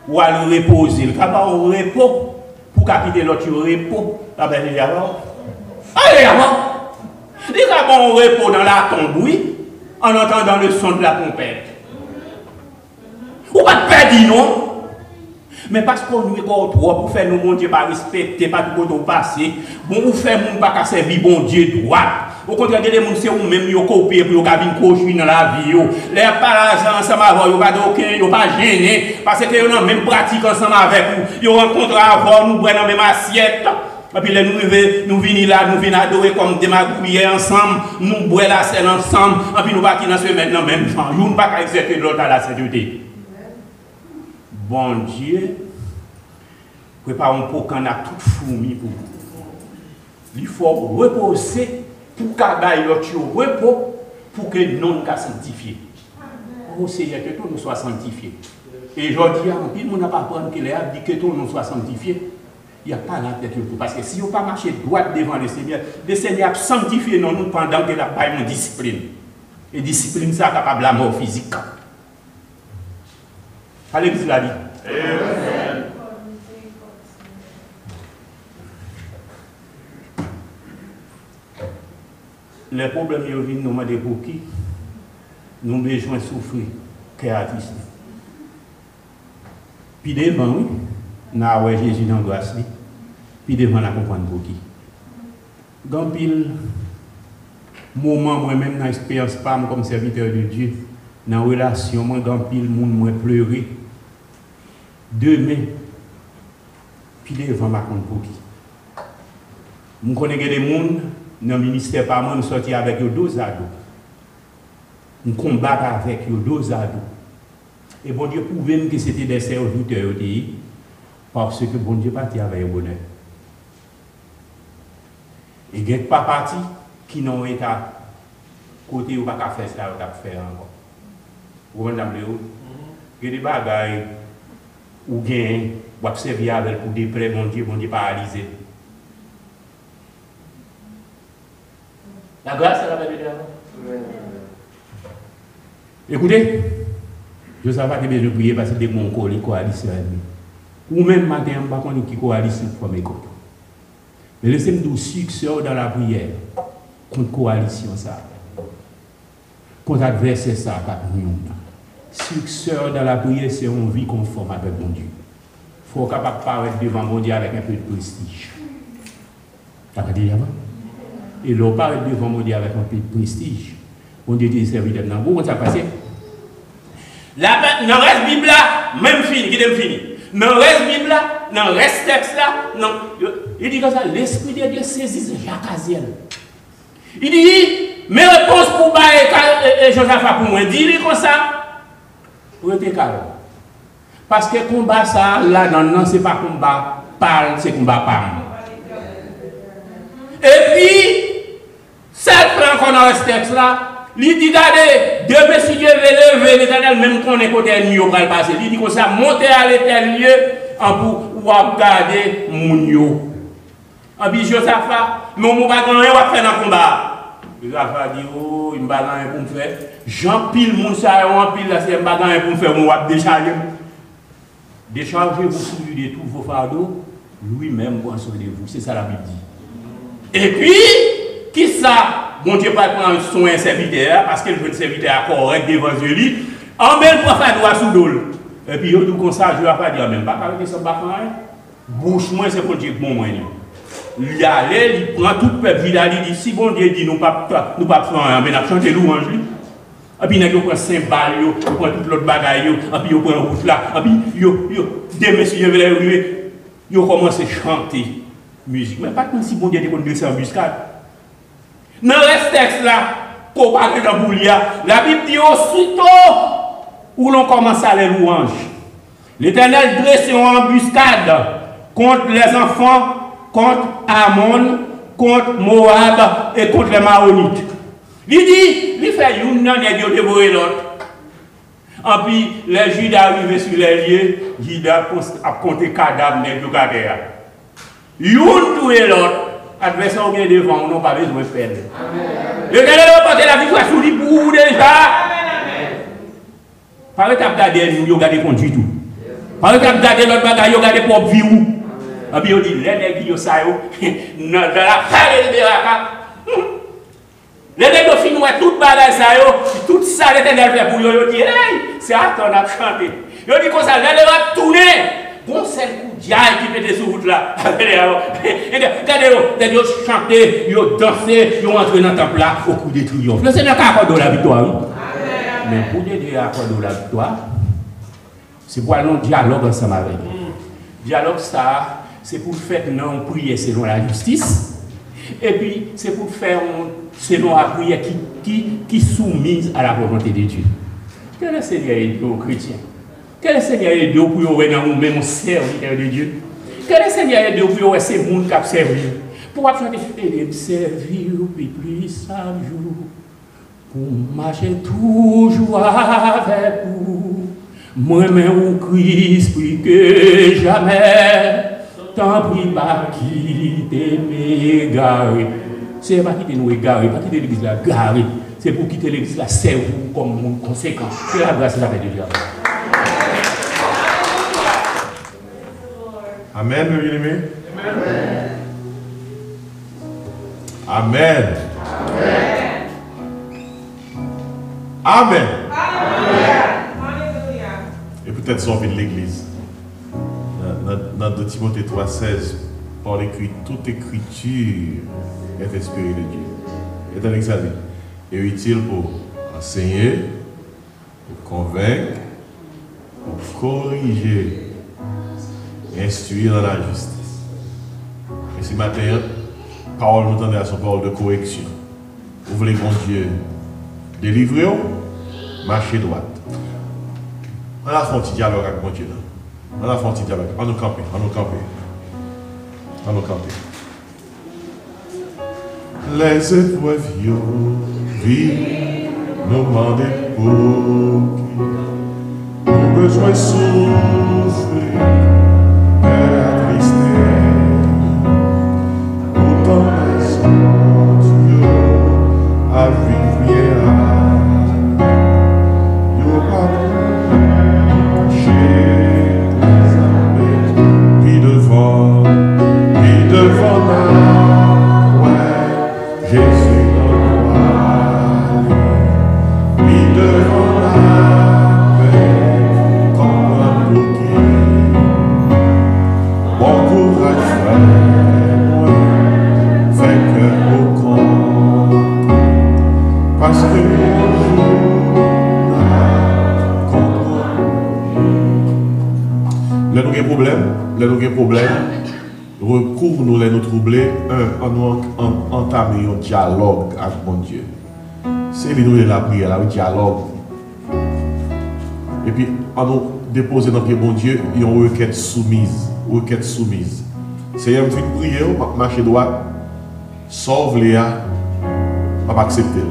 ou à le reposer, il y a un repos pour quitter l'autre repos. Allez, avant. Il y a un repos dans la tombe, oui, en entendant le son de la trompette. Ou pas de perdre, non? Mais parce qu'on nous est trop pour faire nous, mon Dieu, pas respecter, pas tout le passé, bon, vous faites mon pas servir bon Dieu droit. Au contraire, les gens, c'est vous-même qui copiez pour qu'ils viennent cocher dans la vie. Les parents ensemble avec vous, ils ne sont pas gênés, parce qu'ils ont même pratique ensemble avec vous. Ils rencontrent avant, nous prenons la même assiette. Et puis nous venons là, nous venons adorer comme des magouilles ensemble, nous boire la selle ensemble, et puis nous partons dans ce maintenant même genre. Nous ne pouvons pas exercer l'autre à la sécurité. Bon Dieu, préparons pour qu'on a toute fourmi pour vous. Il faut reposer pour qu'on ait l'autre repos pour que nous soyons sanctifiés. Oh Seigneur, que tout nous soit sanctifiés. Et je dis, il ne n'a pas prendre qu'il a dit que tout nous soit sanctifiés. Il n'y a pas la tête pour parce que si on ne pas marcher droit devant le Seigneur a sanctifié nous pendant que la paille une discipline. Et discipline, ça capable de la mort physique. Allez, vous l'avez dit. Les problèmes qui viennent nous demander pour qui nous avons besoin de souffrir, créatif. Puis devant, oui, nous avons Jésus dans la grâce. Puis devant, nous comprendre pour qui. Dans pile moment, moi-même, dans l'expérience, pas comme serviteur de Dieu, dans la relation, dans pile monde, moi pleurer. Demain, puis devant, ma compte pour qui. Je connais des gens, dans le ministère, par moi, nous sortis avec eux 12 ados. Nous combattons avec eux 12 ados. Et bon Dieu pouvait que c'était des serviteurs parce que bon Dieu parti avec le bonheur. Et il n'y a pas parti qui n'ont été à côté ou pas qu'à faire ça ou à faire encore. Vous comprenez? Il y a des bagailles ou bien ou servir avec pour des prêts, bon Dieu paralysé. La grâce, c'est la belle de écoutez, je ne sais pas que je prier parce que c'est mon coalition. Ou même matin, je ne sais pas qui coalition pour mes côtés. Mais laissez-moi dire succès dans la prière contre coalition ça. Contre adversaire ça, succès dans la prière, c'est une vie conforme avec mon Dieu. Il faut capable de paraître devant mon Dieu avec un peu de prestige. Tu as dit avant? Et l'on parle devant mon Dieu avec un peu de prestige. On dit des serviteurs dans le ça passe. Là, dans le reste Bible là, même fini, qui est fini. Dans le reste Bible là, dans le reste texte là, non. Il dit comme ça, l'Esprit de Dieu saisit Jacques Aziel. Il dit, mes réponses pour et Josaphat pour moi, dis-lui comme ça, pour être calme. Parce que combat ça, là, non, ce n'est pas combat parle, c'est combat parle. Et puis, cette fois encore dans ce texte là, il dit, regardez, Dieu, si Dieu veut lever l'Éternel, même qu'on est côté ennemi, on va le passer. Il dit comme ça, montez à l'éternel lieu pour regarder mon yo. Et puis Josaphat, mais on ne va pas faire dans le combat. Josaphat dit, oh, il ne va pas rien pour me faire. Jean pile, mon ça, on pile, là, c'est un bagage pour me faire, on va décharger. Déchargez-vous sur lui de tous vos fardeaux, lui-même prend soin de vous. C'est ça la Bible dit. Et puis, qui ça? Bon Dieu pas prendre soin serviteur parce qu'il veut un serviteur correct d'évangile. En même pour faire droit sous dol. Et puis, il dit comme ça, je ne vais pas dire même pas avec ce bâton. Bouche moi, c'est pour Dieu bon moi. Il allait, il prend tout le peuple, il dit si bon Dieu dit nous pas faire, mais nous chanter louange. Et puis, ils prennent 5 balles, ils prennent toute l'autre bagaille, et puis ils prennent route là, et puis des messieurs veulent arriver, ils commencent à chanter musique. Mais pas comme si bon Dieu était connu en embuscade. Dans le texte là, pour parler de Boulia, la Bible dit aussitôt où l'on commence à les louanges. L'Éternel dresse une embuscade contre les enfants, contre Ammon, contre Moab et contre les Maonites. Il dit, il fait une non et il dévorer l'autre. Et puis, les Judes arrivent sur les lieux, Judas a compté cadavres de guerre. Une toué l'autre, adversaire qui est devant, on n'a pas besoin de faire. L'Éternel a porté la victoire sur lui pour déjà. Par étape d'adèle, nous regardons conduit tout. Par étape d'adèle, l'autre bagaille, nous regardons propre vie. Et puis, on dit, les nègres, ils sont dans la salle de la. Les nègres finissent toute bagaille, tout ça, l'Éternel fait pour eux. Ils disent, hey, c'est à ton à chanter. Ils disent comme ça, les va tourner. Bon, c'est le coup de diable qui fait des routes là. Regardez, ils chanter, ils danser, ils entrent dans le temple là au coup de triomphe. Le Seigneur a accordé la victoire. Mais pour Dieu accorder la victoire, c'est pour aller en dialogue ensemble avec eux. Dialogue, ça, c'est pour faire non prier selon la justice. Et puis, c'est pour faire selon la prière qui soumise à la volonté de Dieu. Quel est le Seigneur aide aux chrétiens? Quel est le Seigneur aide pour vous dans nous-mêmes serviteur de Dieu? Quel est le Seigneur aide pour vous ces gens qui ont servi? Pour chanter, et me servir plus chaque jour, pour marcher toujours avec vous. Moi-même au Christ, plus que jamais. Tant pis, pas quitter m'égarer. C'est pas quitter nous égarer, pas quitter l'église là, garer. C'est pour quitter l'église là, c'est vous comme conséquence. C'est la grâce de la paix de Dieu. Amen, mes bien-aimés. Amen. Amen. Et peut-être sortir de l'église. Dans 2 Timothée 3,16, Paul écrit, toute écriture est inspirée de Dieu. Et ça dit, est utile pour enseigner, pour convaincre, pour corriger, instruire dans la justice. Et ce matin, Paul nous tendait à son parole de correction. Vous voulez mon Dieu délivrer, marchez droite. On a fait un petit dialogue avec mon Dieu. On a fait un petit dialogue. On nous camper, on nous camper. On nous camper. Les épreuves vivent nous demandent pour qui nous besoin souffrir et attrister. Pourtant, les Dieu à vivre bien. Yo pas devant là, ouais, Jésus dans moi, puis devant là, comme un bouquet, bon courage frère, ouais, fait que au compte, parce que mon jour n'a compris. Là, nous avons un problème, recours nous les nous troubler, on nous entamer un dialogue avec mon Dieu. C'est nous la prière, le dialogue. Et puis, on nous déposer dans le pied mon Dieu, et on requête soumise. Seigneur, je vais prier, je marcher droit, sauve Léa, je vais accepter.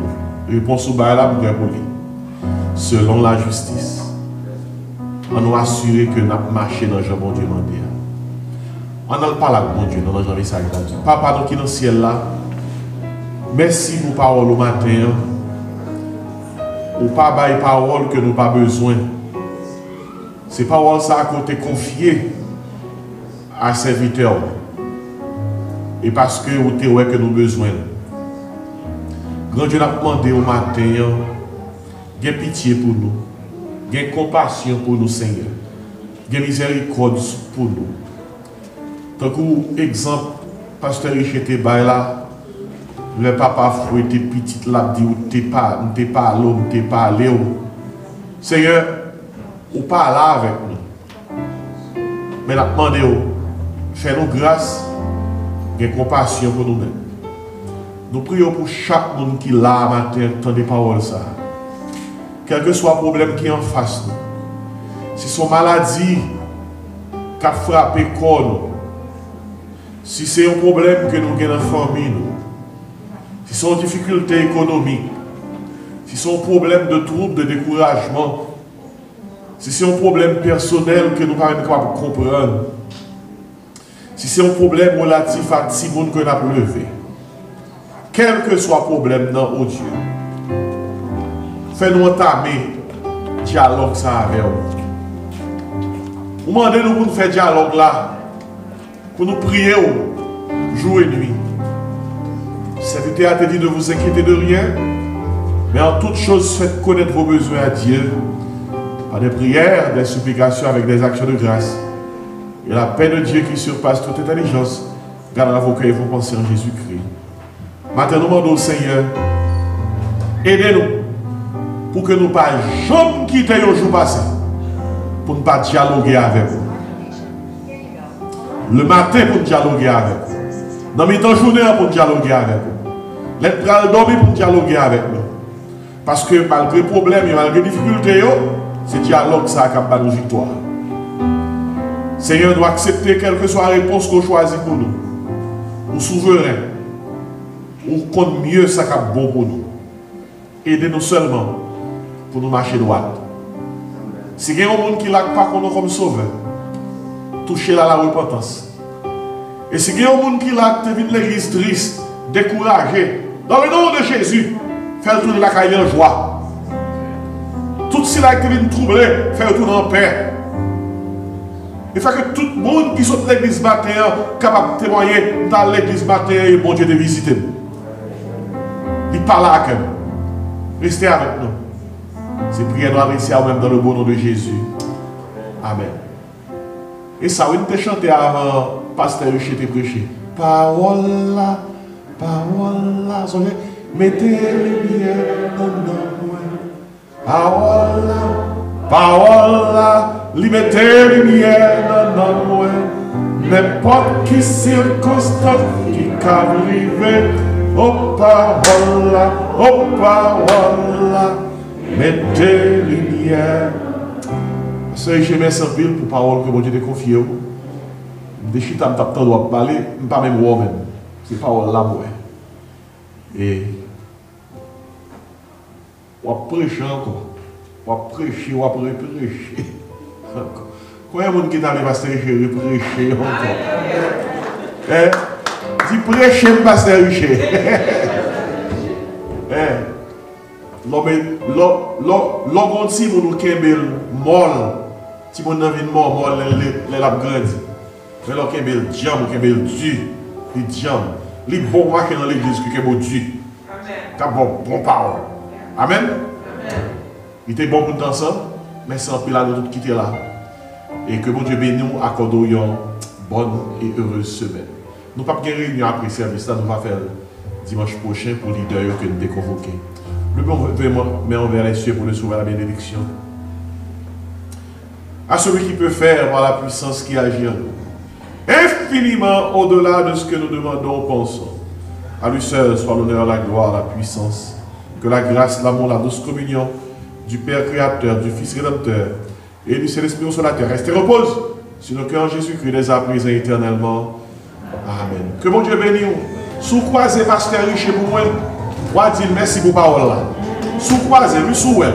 Réponse au bail là, pour lui. Selon la justice, on nous assurer que nous avons marché dans le bon Dieu mondial. On n'a pas là, mon Dieu, dans le message. Papa, nous qui dans le ciel là, merci pour parole au matin. Ou pas bail parole que nous pas besoin. C'est parole ça à côté confié à serviteur. Et parce que vous avez que nous besoin. Grand Dieu a demandé au matin, gain pitié pour nous, gain compassion pour nous, Seigneur, gain miséricorde pour nous. Tant que exemple, pasteur Richete Baila, le papa fouetté petite l'a dit ou t'es pas l'homme, t'es pas Léo. Seigneur, ou pas là avec nous. Mais la demandé, fais-nous grâce, et compassion pour nous-mêmes. Nous prions pour chaque monde qui l'a matin, tant des paroles ça. Quel que soit le problème qui est en face nous. Si son maladie qui a frappé le corps, si c'est un problème que nous avons dans la famille, si c'est une difficulté économique, si c'est un problème de trouble, de découragement, si c'est un problème personnel que nous ne sommes pas capables de comprendre, si c'est un problème relatif à petit monde que nous avons levé, quel que soit le problème dans oh Dieu, fais-nous entamer dialogue ça avec vous. Vous demandez-nous pour nous faire dialogue là, pour nous prier jour et nuit. Cette été a été dit de vous inquiéter de rien, mais en toute chose faites connaître vos besoins à Dieu par des prières, des supplications avec des actions de grâce. Et la paix de Dieu qui surpasse toute intelligence gardera vos cœurs et vos pensées en Jésus-Christ. Maintenant, nous demandons au Seigneur, aidez-nous pour que nous ne pas jamais quitter le jour passé, pour ne pas dialoguer avec vous. Le matin pour dialoguer avec vous. Dans mes temps journée pour dialoguer avec vous. L'être pral dormir pour dialoguer avec nous. Parce que malgré les problèmes et malgré les difficultés, c'est dialogue ça qui a nous victoire. Seigneur doit accepter quelle que soit la réponse qu'on choisit pour nous. Ou souverain. Ou compte mieux ça qui est bon pour nous. Aidez-nous seulement pour nous marcher droit. Si il y a un monde qui n'a pas qu'on comme sauveur, touchez la repentance. Et si il y a un monde qui l'a vu l'église triste, découragé, dans le nom de Jésus, faites tourner la caille en joie. Tout ce qui a été troublé, faites tourner en paix. Il faut que tout le monde qui sort de l'église matin, capable de témoigner dans l'église matin, et bon Dieu de visiter. Il parle avec nous. Restez avec nous. C'est prière nous adresser à nous-mêmes dans le bon nom de Jésus. Amen. Et ça, oui, nous avons chanté avant Pasteur Richer te prêché. Parole là, mettez lumière dans nous. Parole là, mettez lumière dans nous. N'importe qui circonstance qui peut arriver. Oh parole là, mettez lumière. Seigneur, je mets sans pile pour parole que mon Dieu t'a confiée. Je suis en train de parler, je ne pas même voir même. C'est parole là, moi. Et on prêche encore. On prêche, on prêcher. Combien de monde qui est allé pasteur Richer prêcher encore? Dis prêcher, pasteur Richer. L'homme si vous nous kembel molle, si vous n'avez pas molle, les lap grandi. Mais l'homme kembel diam, kembel du, les diam, les bons marqués dans l'église qui kembel du. T'as bon parole. Amen. Il était bon pour nous ensemble, mais sans pile à nous quitter là. Et que mon Dieu bénisse nous, accordons une bonne et heureuse semaine. Nous ne pouvons pas réunion après service, là nous allons faire dimanche prochain pour les leaders que nous avons convoqués. Le bon met envers les cieux pour le sauver à la bénédiction. À celui qui peut faire par la puissance qui agit en nous. Infiniment au-delà de ce que nous demandons ou pensons. À lui seul soit l'honneur, la gloire, la puissance. Que la grâce, l'amour, la douce communion du Père Créateur, du Fils Rédempteur et du Saint-Esprit sur la terre reste et repose sur nos cœurs Jésus-Christ dès à présent éternellement. Amen. Que mon Dieu bénisse. Sous croisé pasteur Richer pour moi. Moi, dire merci pour parole là. Sous croisé, lui sous elle.